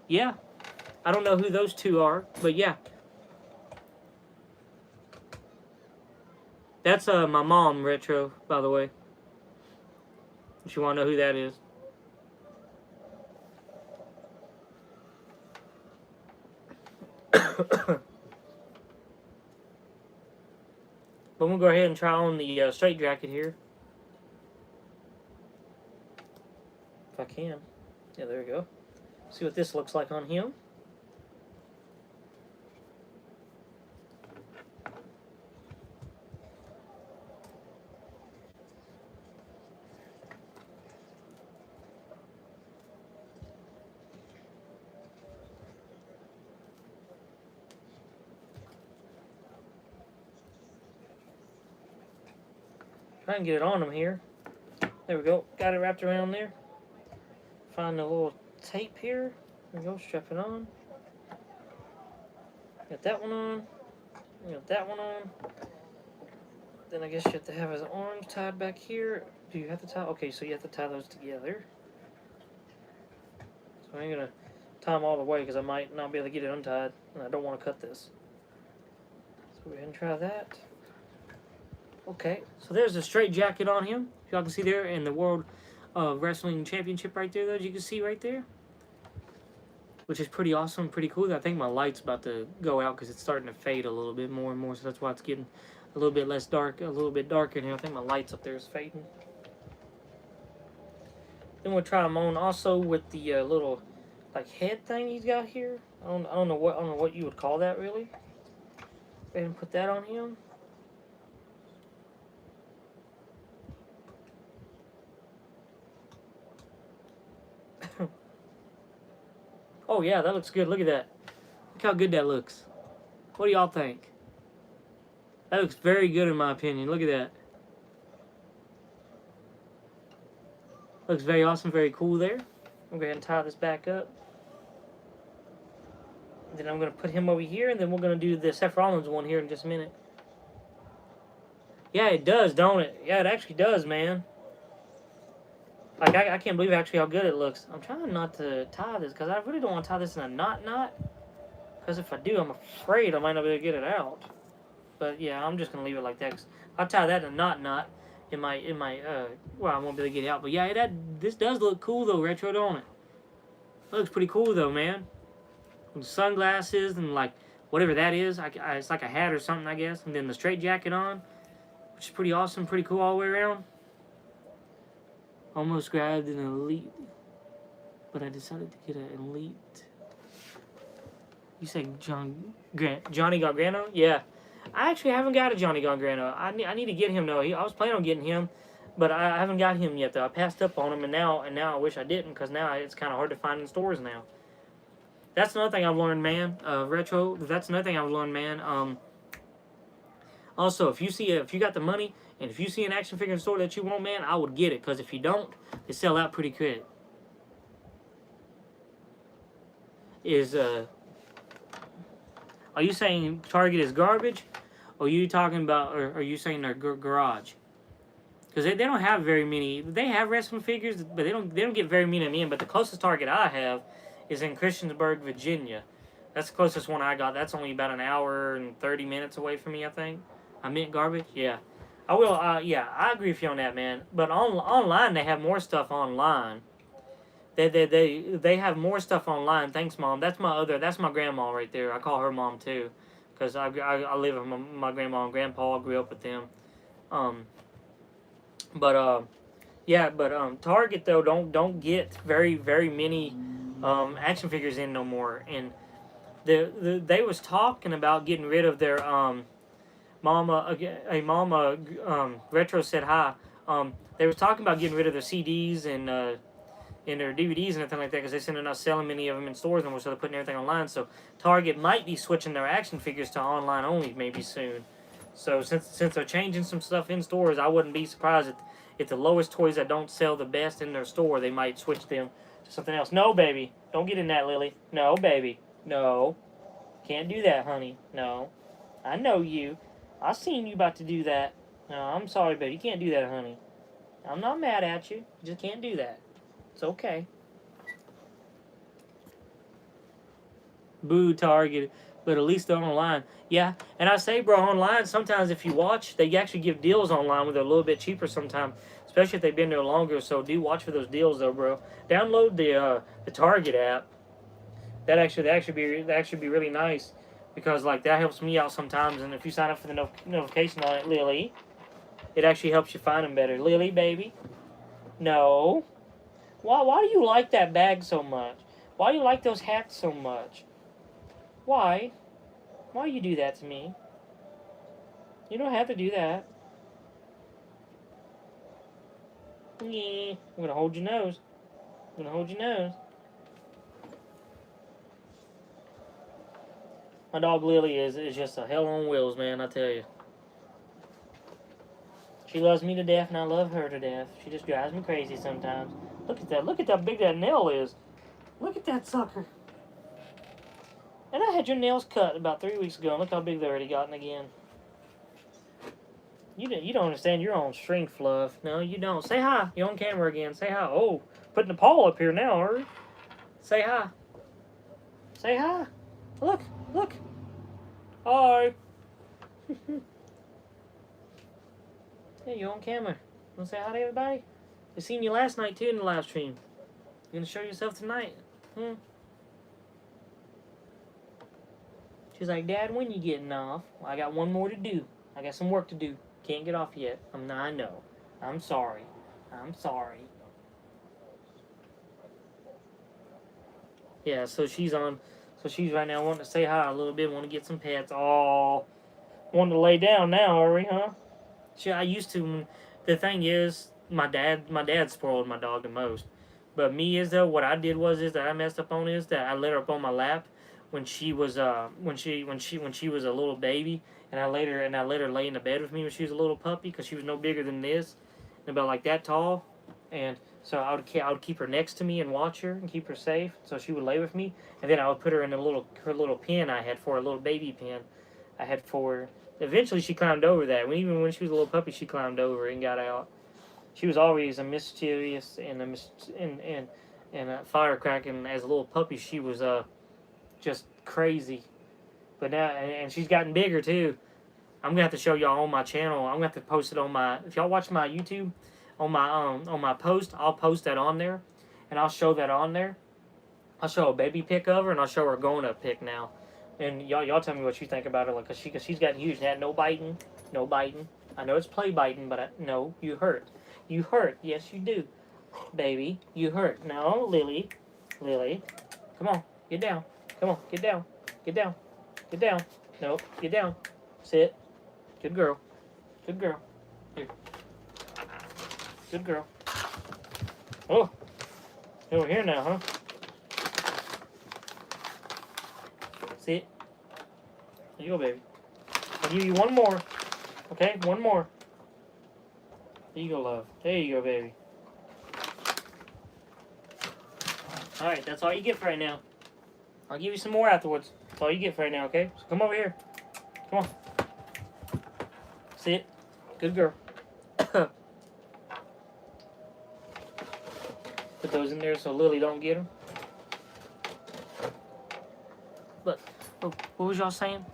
yeah. I don't know who those two are, but yeah. That's my mom, Retro, by the way. If you want to know who that is. But we'll go ahead and try on the straight jacket here. If I can. Yeah, there we go. See what this looks like on him. Try and get it on him here. There we go. Got it wrapped around there. Find the little tape here. There we go. Strap it on. Got that one on. Got that one on. Then I guess you have to have his arms tied back here. Do you have to tie? Okay, so you have to tie those together. So I ain't gonna tie them all the way because I might not be able to get it untied, and I don't want to cut this. So go ahead and try that. Okay, so there's a straight jacket on him. Y'all can see there in the World Wrestling Championship right there, that you can see right there. Which is pretty awesome, pretty cool. I think my light's about to go out because it's starting to fade a little bit more and more, so that's why it's getting a little bit less dark, a little bit darker in here. I think my light's up there is fading. Then we'll try him on also with the little like head thing he's got here. I don't know what you would call that really. Go ahead and put that on him. Oh yeah, that looks good. Look at that. Look how good that looks. What do y'all think? That looks very good in my opinion. Look at that. Looks very awesome, very cool there. I'm going to go ahead and tie this back up. Then I'm going to put him over here, and then we're going to do the Seth Rollins one here in just a minute. Yeah, it does, don't it? Yeah, it actually does, man. Like, I can't believe actually how good it looks. I'm trying not to tie this, because I really don't want to tie this in a knot. Because if I do, I'm afraid I might not be able to get it out. But, yeah, I'm just going to leave it like that. 'Cause I'll tie that in a knot. Well, I won't be able to get it out. But yeah, this does look cool though, retro, don't it? It looks pretty cool though, man. With sunglasses and like whatever that is, it's like a hat or something, I guess. And then the straight jacket on, which is pretty awesome, pretty cool all the way around. Almost grabbed an elite, but I decided to get an elite. You say Johnny Gargano? Yeah. I actually haven't got a Johnny Gargano. I need to get him though. I was planning on getting him, but I haven't got him yet though. I passed up on him, and now I wish I didn't, because now it's kind of hard to find in stores now. That's another thing I've learned, man. Retro. That's another thing I've learned, man. Also, if you got the money, and if you see an action figure in the store that you want, man, I would get it, because if you don't, they sell out pretty quick. Are you saying Target is garbage? Or are you talking about, or are you saying their garage? Because they don't have very many. They have wrestling figures, but they don't get very many in. But the closest Target I have is in Christiansburg, Virginia. That's the closest one I got. That's only about an hour and 30 minutes away from me, I think. I meant garbage? Yeah. I will, yeah, I agree with you on that, man. But online, they have more stuff online. They have more stuff online. Thanks, Mom. That's my grandma right there. I call her Mom too, because I live with my grandma and grandpa. I grew up with them. Target though don't get very many action figures in no more. And they was talking about getting rid of their Mama Retro said hi. They was talking about getting rid of their CDs and their DVDs and everything like that, because they said they're not selling many of them in stores anymore, so they're putting everything online. So Target might be switching their action figures to online only maybe soon. So since they're changing some stuff in stores, I wouldn't be surprised if the lowest toys that don't sell the best in their store, they might switch them to something else. No, baby. Don't get in that, Lily. No, baby. No. Can't do that, honey. No. I know you. I seen you about to do that. No, I'm sorry, baby. You can't do that, honey. I'm not mad at you. You just can't do that. It's okay. Boo, Target. But at least they're online. Yeah, and I say, bro, online, sometimes if you watch, they actually give deals online where they're a little bit cheaper sometimes, especially if they've been there longer. So do watch for those deals, though, bro. Download the Target app. That actually be really nice, because like that helps me out sometimes. And if you sign up for the notification on it, Lily, it actually helps you find them better. Lily, baby, no. Why do you like that bag so much? Why do you like those hats so much? Why? Why you do that to me? You don't have to do that. Yeah, I'm gonna hold your nose. I'm gonna hold your nose. My dog Lily is just a hell on wheels, man, I tell you. She loves me to death, and I love her to death. She just drives me crazy sometimes. Look at that. Look at how big that nail is. Look at that sucker. And I had your nails cut about 3 weeks ago, and look how big they've already gotten again. You don't understand your own strength, Fluff. No, you don't. Say hi. You're on camera again. Say hi. Oh, putting the paw up here now, are you? Say hi. Say hi. Look. Look. Hi. Hey, you're on camera. Want to say hi to everybody? I seen you last night, too, in the live stream. You gonna show yourself tonight? She's like, Dad, when you getting off? Well, I got one more to do. I got some work to do. Can't get off yet. I know. I'm sorry. I'm sorry. Yeah, so she's on. So she's right now wanting to say hi a little bit. Want to get some pets. Oh, wanting to lay down now, are we, huh? I used to. The thing is, my dad spoiled my dog the most. But me is though, what I did was that I messed up on is that I let her up on my lap when she was when she was a little baby, and I let her lay in the bed with me when she was a little puppy, because she was no bigger than this, and about like that tall, and so I would keep her next to me and watch her and keep her safe, so she would lay with me, and then I would put her in her little pen I had for her, a little baby pen I had for her. Eventually, she climbed over that. Even when she was a little puppy, she climbed over and got out. She was always a mischievous and a firecracking. As a little puppy, she was just crazy. But now, and she's gotten bigger too. I'm gonna have to show y'all on my channel. I'm gonna have to post it on my. If y'all watch my YouTube, on my post, I'll post that on there, and I'll show that on there. I'll show a baby pic of her, and I'll show her a grown up pic now. And y'all tell me what you think about her, like, cause she's gotten huge. Had no biting. I know it's play biting, but no, you hurt. You hurt. Yes, you do, baby. You hurt. No, Lily, come on, get down. Come on, get down. Get down. Get down. No, get down. Sit. Good girl. Good girl. Here. Good girl. Oh, over here now, huh? Sit. There you go, baby. I'll give you one more. Okay, one more. There you go, love. There you go, baby. Alright, that's all you get for right now. I'll give you some more afterwards. That's all you get for right now, okay? So come over here. Come on. Sit. Good girl. Put those in there so Lily don't get them. But, what was y'all saying?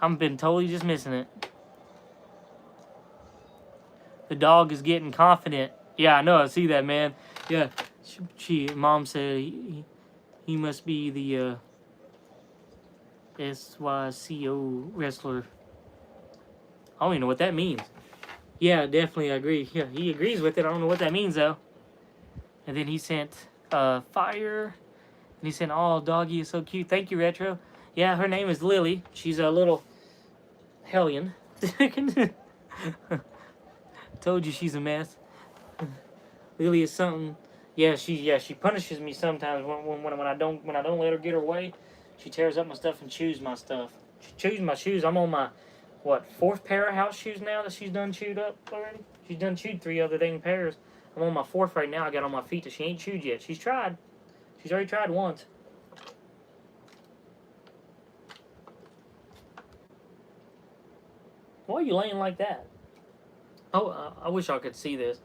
I've been totally just missing it. The dog is getting confident. Yeah, I know. I see that, man. Yeah. Mom said he must be the SYCO wrestler. I don't even know what that means. Yeah, definitely I agree. Yeah, he agrees with it. I don't know what that means, though. And then he sent fire. And he said, oh, doggy is so cute. Thank you, Retro. Yeah, her name is Lily. She's a little hellion. Told you she's a mess. Lily is something. Yeah, she punishes me sometimes when I don't let her get her way. She tears up my stuff and chews my stuff. She chews my shoes. I'm on my fourth pair of house shoes now that she's done chewed up already. She's done chewed 3 other dang pairs. I'm on my 4th right now. I got on my feet that she ain't chewed yet. She's tried. She's already tried once. Why are you laying like that? Oh, I wish I could see this.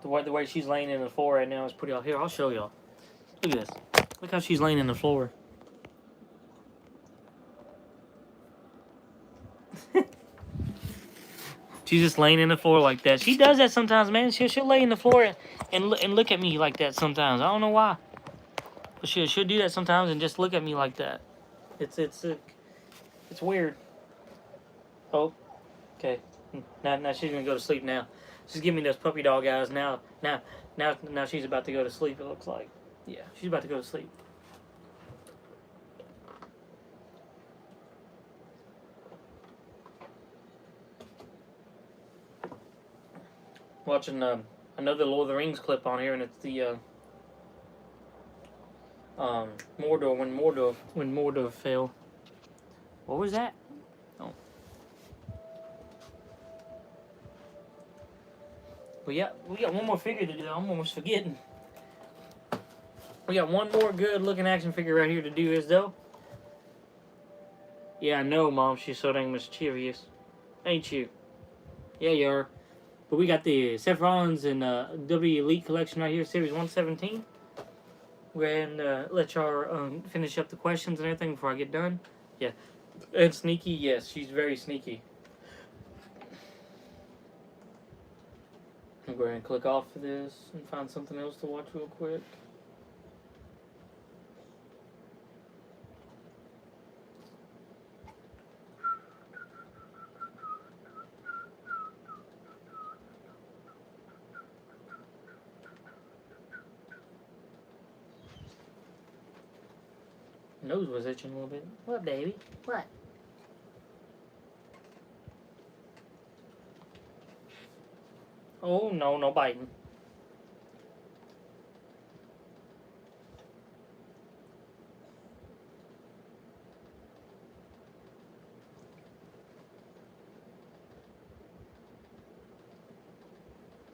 The way she's laying in the floor right now is pretty. Here, I'll show y'all. Look at this. Look how she's laying in the floor. She's just laying in the floor like that. She does that sometimes, man. She'll lay in the floor and look at me like that sometimes. I don't know why, but she'll do that sometimes and just look at me like that. It's weird. Oh, okay. Now she's gonna go to sleep now. She's giving me those puppy dog eyes now. Now she's about to go to sleep. It looks like. Yeah, she's about to go to sleep. Watching another Lord of the Rings clip on here, and it's the Mordor when Mordor fell. What was that? Oh. We got one more figure to do. I'm almost forgetting. We got one more good looking action figure right here to do is though. Yeah, I know, Mom. She's so dang mischievous, ain't you? Yeah, you are. But we got the Seth Rollins and W Elite Collection right here, Series 117. We're gonna let y'all finish up the questions and everything before I get done. Yeah. And sneaky, yes, she's very sneaky. I'm going to click off of this and find something else to watch real quick. Nose was itching a little bit. What, baby? What? Oh, no, no biting.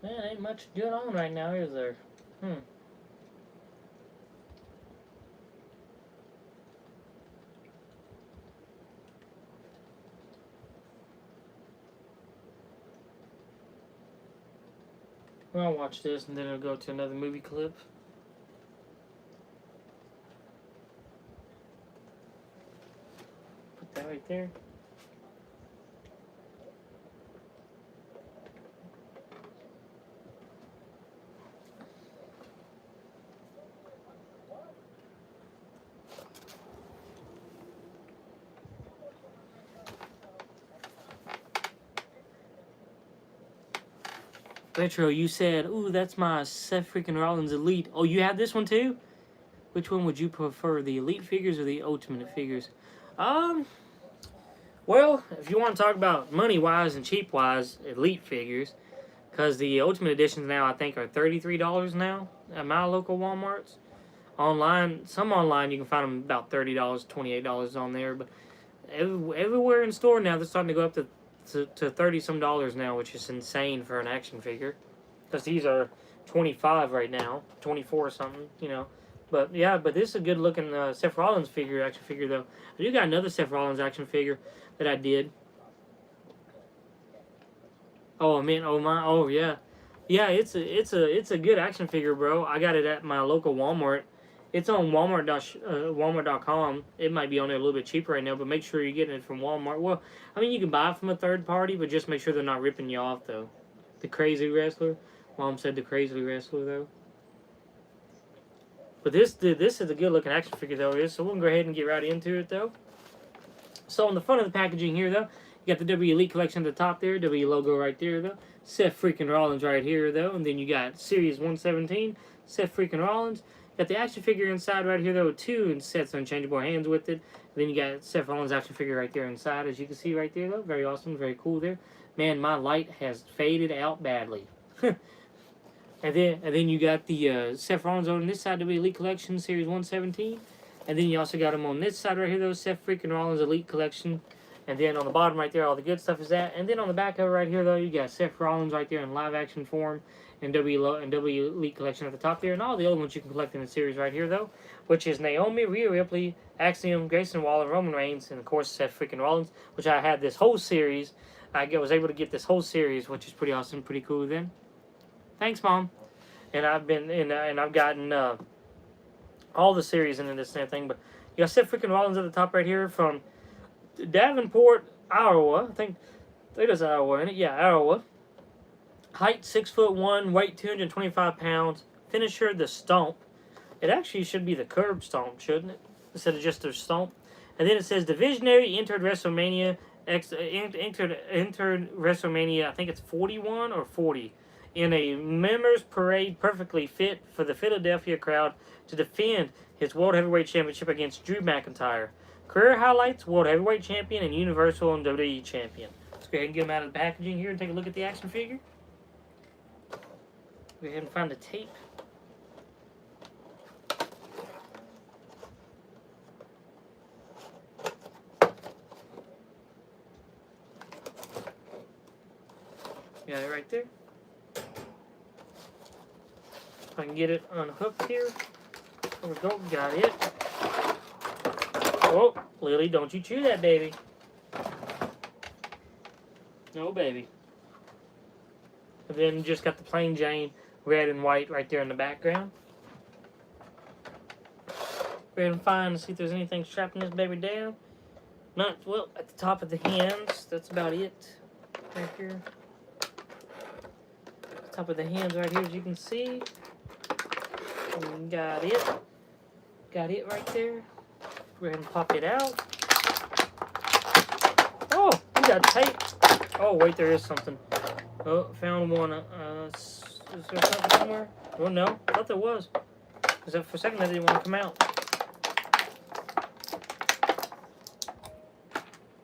Man, ain't much going on right now, is there? Well, I'll watch this and then I'll go to another movie clip. Put that right there. Retro, you said, ooh, that's my Seth freaking Rollins Elite. Oh, you have this one too? Which one would you prefer, the Elite figures or the Ultimate figures? Well, if you want to talk about money-wise and cheap-wise, Elite figures, because the Ultimate Editions now, I think, are $33 now at my local Walmarts. Online, some online, you can find them about $30, $28 on there, but everywhere in store now, they're starting to go up to 30-some dollars now, which is insane for an action figure. Because these are 25 right now, 24 or something, you know. But yeah, but this is a good looking Seth Rollins action figure though. I do got another Seth Rollins action figure that I did. Oh man, oh yeah, it's a good action figure, bro. I got it at my local Walmart. It's on Walmart.com. It might be on there a little bit cheaper right now, but make sure you're getting it from Walmart. Well, I mean, you can buy it from a third party, but just make sure they're not ripping you off, though. The Crazy Wrestler. Mom said the Crazy Wrestler, though. But this is a good-looking action figure, though, so we'll go ahead and get right into it, though. So on the front of the packaging here, though, you got the W Elite Collection at the top there, W logo right there, though. Seth freaking Rollins right here, though. And then you got Series 117, Seth freaking Rollins. Got the action figure inside right here, though, with two and Seth's unchangeable hands with it. And then you got Seth Rollins' action figure right there inside, as you can see right there, though. Very awesome, very cool there. Man, my light has faded out badly. and then you got the Seth Rollins on this side of the Elite Collection, Series 117. And then you also got him on this side right here, though, Seth freaking Rollins Elite Collection. And then on the bottom right there, all the good stuff is that. And then on the back of it right here, though, you got Seth Rollins right there in live action form. And W Elite Collection at the top there. And all the other ones you can collect in the series right here, though. Which is Naomi, Rhea Ripley, Axiom, Grayson Waller, Roman Reigns, and of course Seth freaking Rollins. Which I had this whole series. I was able to get this whole series, which is pretty awesome, pretty cool then. Thanks, Mom. And I've gotten all the series into this and everything. But you got Seth freaking Rollins at the top right here from DavenPort, Iowa. I think there's Iowa in it. Yeah, Iowa. Height 6'1", weight 225 pounds. Finisher the Stomp. It actually should be the Curb Stomp, shouldn't it? Instead of just the Stomp. And then it says the Visionary entered WrestleMania. Entered WrestleMania. I think it's 41 or 40. In a members parade, perfectly fit for the Philadelphia crowd to defend his World Heavyweight Championship against Drew McIntyre. Career highlights: World Heavyweight Champion and Universal and WWE Champion. Let's go ahead and get them out of the packaging here and take a look at the action figure. Go ahead and find the tape. Got it right there. If I can get it unhooked here. There we go. Got it. Oh, Lily, don't you chew that, baby. No, baby. And then just got the plain Jane red and white right there in the background. Go ahead and find to see if there's anything strapping this baby down. Not, well, at the top of the hands. That's about it. Right here. Top of the hands right here, as you can see. And got it. Got it right there. Go ahead and pop it out. Oh, we got tape. Oh, wait, there is something. Oh, found one. Is there something somewhere? Oh, no. I thought there was. Because for a second, I didn't want to come out.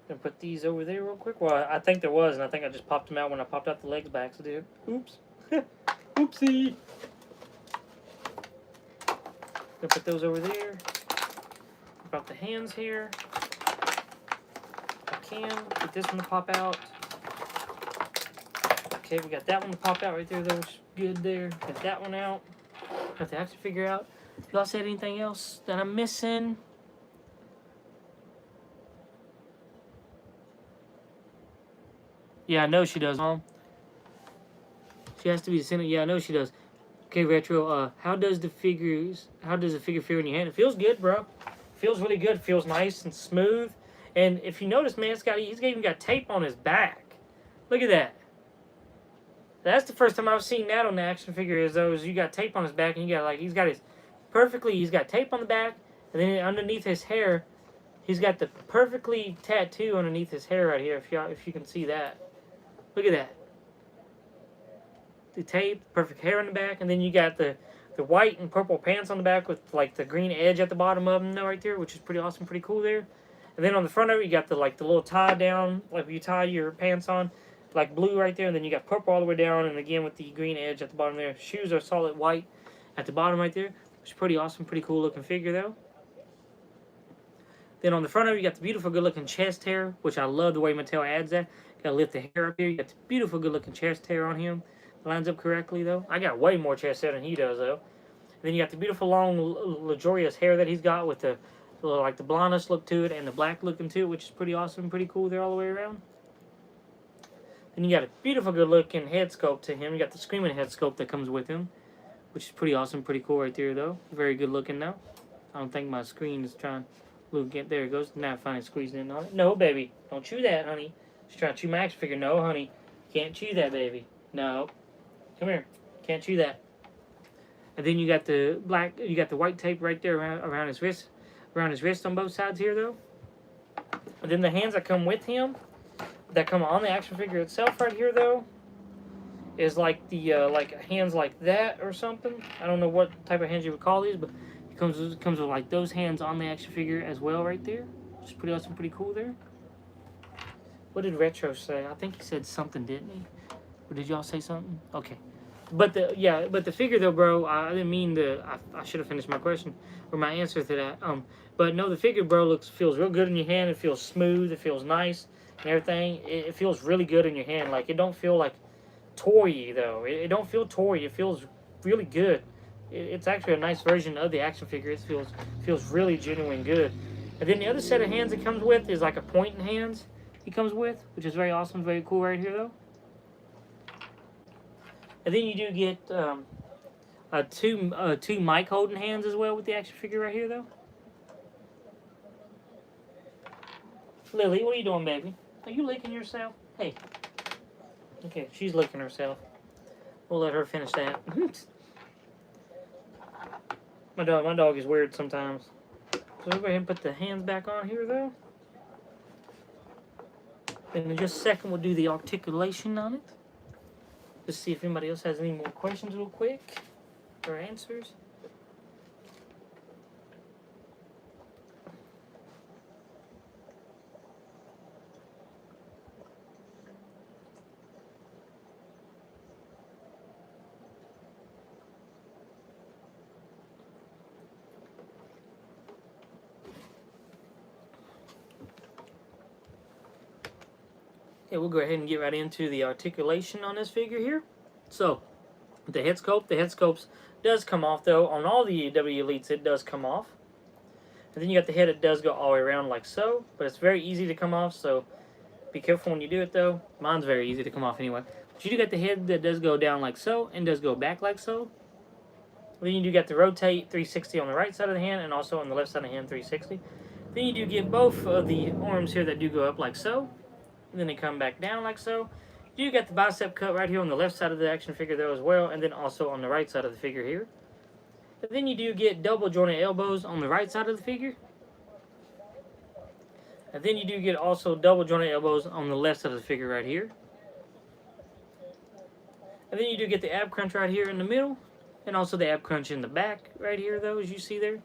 Gonna put these over there real quick. Well, I think there was, and I think I just popped them out when I popped out the legs by accident. Oops. Oopsie. Gonna put those over there. About the hands here. If I can get this one to pop out. Okay, we got that one to pop out right there, though, which is good there. Got that one out. Got the action figure out. Y'all said anything else that I'm missing? Yeah, I know she does, Mom. She has to be the center. Yeah, I know she does. Okay, Retro. How does the figure feel in your hand? It feels good, bro. Feels really good. Feels nice and smooth. And if you notice, man, he's even got tape on his back. Look at that. That's the first time I've seen that on the action figure. Is those you got tape on his back, and you got like he's got tape on the back, and then underneath his hair, he's got the perfectly tattoo underneath his hair right here. If you can see that, look at that. The tape, perfect hair on the back, and then you got the white and purple pants on the back with like the green edge at the bottom of them right there, which is pretty awesome, pretty cool there. And then on the front of it, you got the little tie down, like you tie your pants on, like blue right there, and then you got purple all the way down, and again with the green edge at the bottom there. Shoes are solid white at the bottom right there, which is pretty awesome, pretty cool looking figure though. Then on the front of it, you got the beautiful good looking chest hair, which I love the way Mattel adds that. Got to lift the hair up here. You got the beautiful good looking chest hair on him. Lines up correctly though. I got way more chest hair than he does though. And then you got the beautiful long luxurious hair that he's got with the like the blondish look to it and the black looking to it, which is pretty awesome, pretty cool there all the way around. Then you got a beautiful good looking head sculpt to him. You got the screaming head sculpt that comes with him, which is pretty awesome, pretty cool right there though. Very good looking now. I don't think my screen is trying to get there it goes. Now finally squeezing in on it. No baby, don't chew that, honey. She's trying to chew my action figure. No, honey, can't chew that, baby. No. Come here. Can't chew that. And then you got the white tape right there around his wrist on both sides here though. And then the hands that come with him, that come on the action figure itself right here though, is like the like hands like that or something. I don't know what type of hands you would call these, but it comes with like those hands on the action figure as well right there. Which is pretty awesome, pretty cool there. What did Retro say? I think he said something, didn't he? Or did y'all say something? Okay. But the figure though, bro, I didn't mean to. I should have finished my question or my answer to that. But no, the figure, bro, feels real good in your hand. It feels smooth. It feels nice and everything. It feels really good in your hand. Like it don't feel like toy-y though. It don't feel toy. It feels really good. It's actually a nice version of the action figure. It feels really genuine good. And then the other set of hands it comes with is like a pointing hands. He comes with, which is very awesome, very cool right here though. And then you do get two mic holding hands as well with the action figure right here though. Lily, what are you doing, baby? Are you licking yourself? Hey. Okay, she's licking herself. We'll let her finish that. My dog is weird sometimes. So we'll go ahead and put the hands back on here though. And in just a second we'll do the articulation on it. Let's see if anybody else has any more questions real quick or answers. Okay, we'll go ahead and get right into the articulation on this figure here. So, the head sculpt does come off though. On all the W Elites, it does come off. And then you got the head, it does go all the way around like so, but it's very easy to come off, so be careful when you do it though. Mine's very easy to come off anyway. But you do got the head that does go down like so, and does go back like so. Then you do got the rotate 360 on the right side of the hand, and also on the left side of the hand 360. Then you do get both of the arms here that do go up like so. And then they come back down like so. You got the bicep cut right here on the left side of the action figure there as well, and then also on the right side of the figure here. And then you do get double jointed elbows on the right side of the figure. And then you do get also double jointed elbows on the left side of the figure right here. And then you do get the ab crunch right here in the middle, and also the ab crunch in the back right here though, as you see there.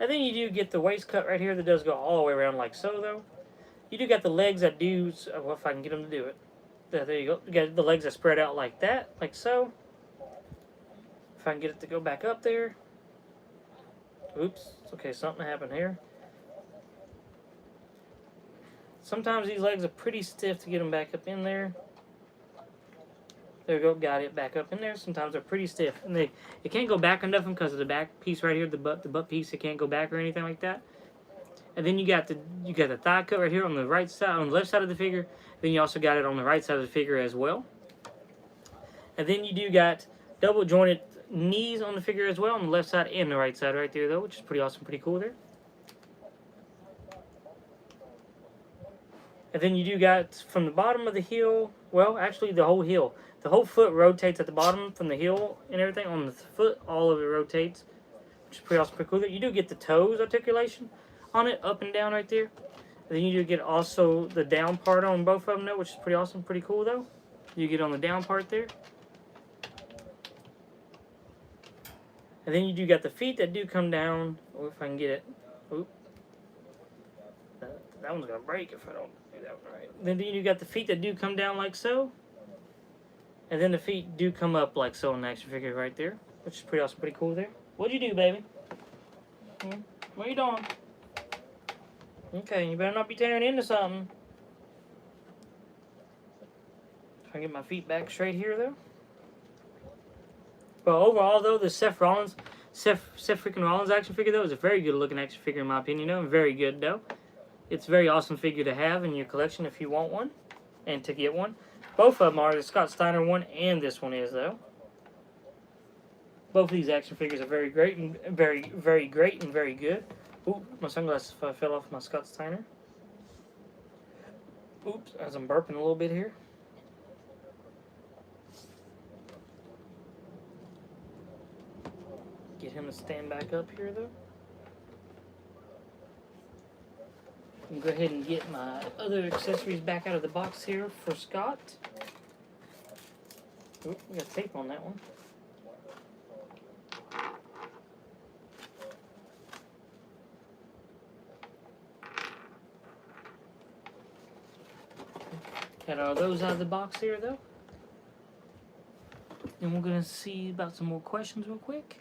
And then you do get the waist cut right here that does go all the way around like so though. You do got the legs that do, well, if I can get them to do it. There you go. You got the legs that spread out like that, like so. If I can get it to go back up there. Oops. Okay, something happened here. Sometimes these legs are pretty stiff to get them back up in there. There we go, got it back up in there. Sometimes they're pretty stiff, and it can't go back enough because of the back piece right here, the butt piece. It can't go back or anything like that. And then you got the thigh cut right here on the right side, on the left side of the figure. Then you also got it on the right side of the figure as well. And then you do got double jointed knees on the figure as well, on the left side and the right side right there though, which is pretty awesome, pretty cool there. And then you do got from the bottom of the heel, well, actually the whole heel. The whole foot rotates at the bottom from the heel and everything. On the foot, all of it rotates, which is pretty awesome, pretty cool there. You do get the toes articulation on it, up and down right there. And then you do get also the down part on both of them though, which is pretty awesome, pretty cool though. You get on the down part there. And then you do got the feet that do come down. Oh, if I can get it. Oop. That one's going to break if I don't do that one right. Then you got the feet that do come down like so. And then the feet do come up like so in the action figure right there. Which is pretty awesome, pretty cool there. What'd you do, baby? What are you doing? Okay, you better not be tearing into something. Try to get my feet back straight here, though. But overall, though, the Seth freaking Rollins action figure, though, is a very good looking action figure, in my opinion, though. Very good, though. It's a very awesome figure to have in your collection if you want one and to get one. Both of them are. The Scott Steiner one and this one is, though. Both of these action figures are very great and very great and very good. Ooh, my sunglasses fell off my Scott Steiner. Oops, as I'm burping a little bit here. Get him to stand back up here, though. I'm go ahead and get my other accessories back out of the box here for Scott. Oop, we got tape on that one. Got all those out of the box here, though. And we're going to see about some more questions real quick.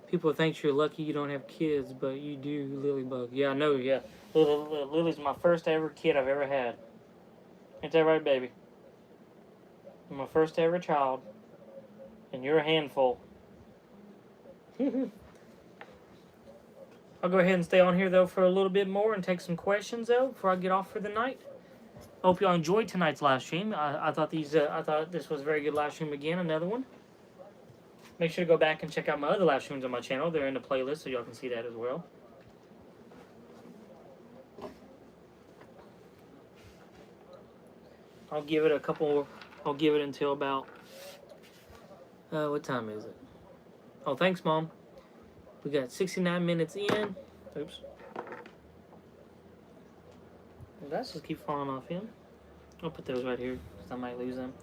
People think you're lucky you don't have kids, but you do, Lilybug. Yeah, I know, yeah. Lily's my first ever kid I've ever had. Ain't that right, baby? You're my first ever child. And you're a handful. I'll go ahead and stay on here, though, for a little bit more and take some questions, though, before I get off for the night. I hope y'all enjoyed tonight's live stream. I thought this was a very good live stream again, another one. Make sure to go back and check out my other live streams on my channel. They're in the playlist, so y'all can see that as well. I'll give it until about, what time is it? Oh, thanks, Mom. We got 69 minutes in. Oops. The glasses keep falling off him. I'll put those right here, because I might lose them.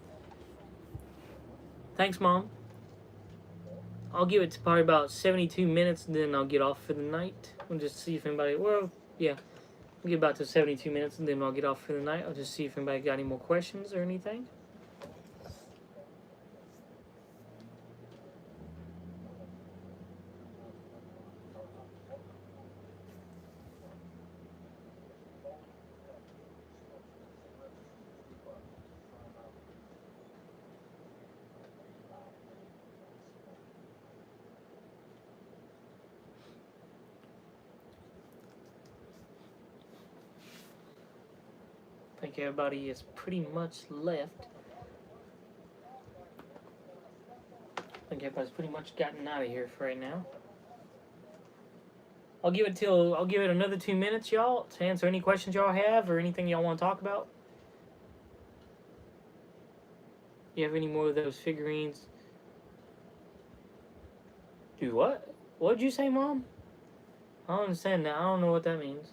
Thanks, Mom. I'll give it to probably about 72 minutes, and then I'll get off for the night. We'll just see if anybody, well, yeah. I'll get about to 72 minutes, and then I'll get off for the night. I'll just see if anybody got any more questions or anything. I think everybody is pretty much left. I think everybody's pretty much gotten out of here for right now. I'll give it another 2 minutes, y'all, to answer any questions y'all have or anything y'all want to talk about. You have any more of those figurines? Do what? What'd you say, Mom? I don't understand that. I don't know what that means.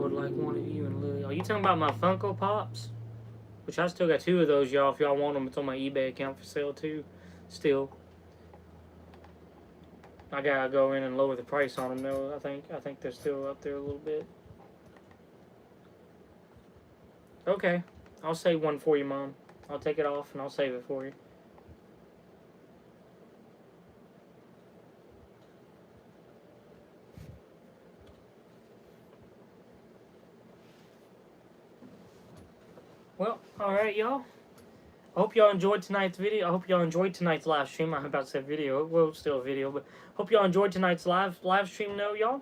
would like one of you and Lily. Are you talking about my Funko Pops? Which I still got 2 of those, y'all. If y'all want them, it's on my eBay account for sale too. Still, I gotta go in and lower the price on them though. I think they're still up there a little bit. Okay, I'll save one for you, Mom. I'll take it off and I'll save it for you. Well, alright, y'all. I hope y'all enjoyed tonight's video. I hope y'all enjoyed tonight's live stream. I'm about to say video. Well, it's still a video, but hope y'all enjoyed tonight's live stream, though, y'all.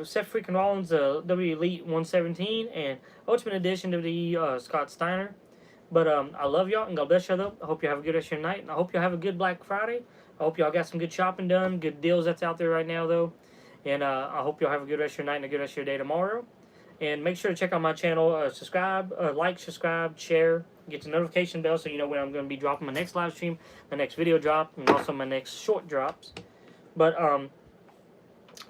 Seth Freakin Rollins, WWE Elite 117, and Ultimate Edition WWE Scott Steiner. But I love y'all, and God bless y'all, though. I hope you have a good rest of your night, and I hope y'all have a good Black Friday. I hope y'all got some good shopping done, good deals that's out there right now, though. And I hope y'all have a good rest of your night and a good rest of your day tomorrow. And make sure to check out my channel, subscribe, like, subscribe, share, get the notification bell so you know when I'm going to be dropping my next live stream, my next video drop, and also my next short drops. But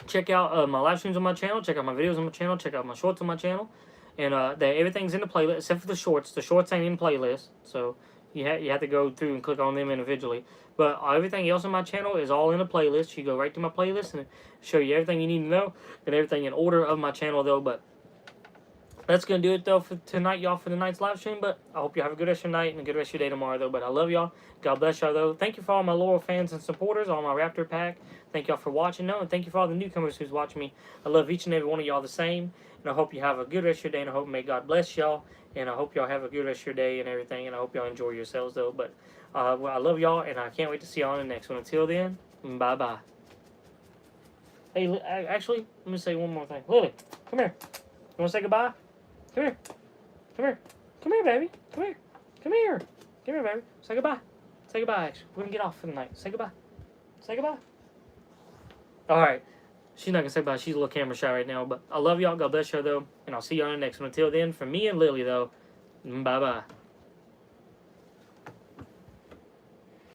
check out my live streams on my channel, check out my videos on my channel, check out my shorts on my channel. And everything's in the playlist except for the shorts. The shorts ain't in playlist, so you have to go through and click on them individually. But everything else on my channel is all in a playlist. You go right to my playlist and show you everything you need to know, and everything in order of my channel, though. But that's going to do it, though, for tonight, y'all, for tonight's live stream. But I hope you have a good rest of your night and a good rest of your day tomorrow, though. But I love y'all. God bless y'all, though. Thank you for all my loyal fans and supporters, all my Raptor Pack. Thank y'all for watching, though. And thank you for all the newcomers who's watching me. I love each and every one of y'all the same. And I hope you have a good rest of your day. And I hope may God bless y'all. And I hope y'all have a good rest of your day and everything. And I hope y'all enjoy yourselves, though. But well, I love y'all. And I can't wait to see y'all in the next one. Until then, bye-bye. Hey, actually, let me say one more thing. Lily, come here. You want to say goodbye? Come here. Come here. Come here, baby. Come here. Come here. Come here, baby. Say goodbye. Say goodbye, actually. We're going to get off for the night. Say goodbye. Say goodbye. Alright. She's not going to say goodbye. She's a little camera shy right now. But I love y'all. God bless y'all, though. And I'll see y'all in the next one. Until then, from me and Lily, though, bye-bye.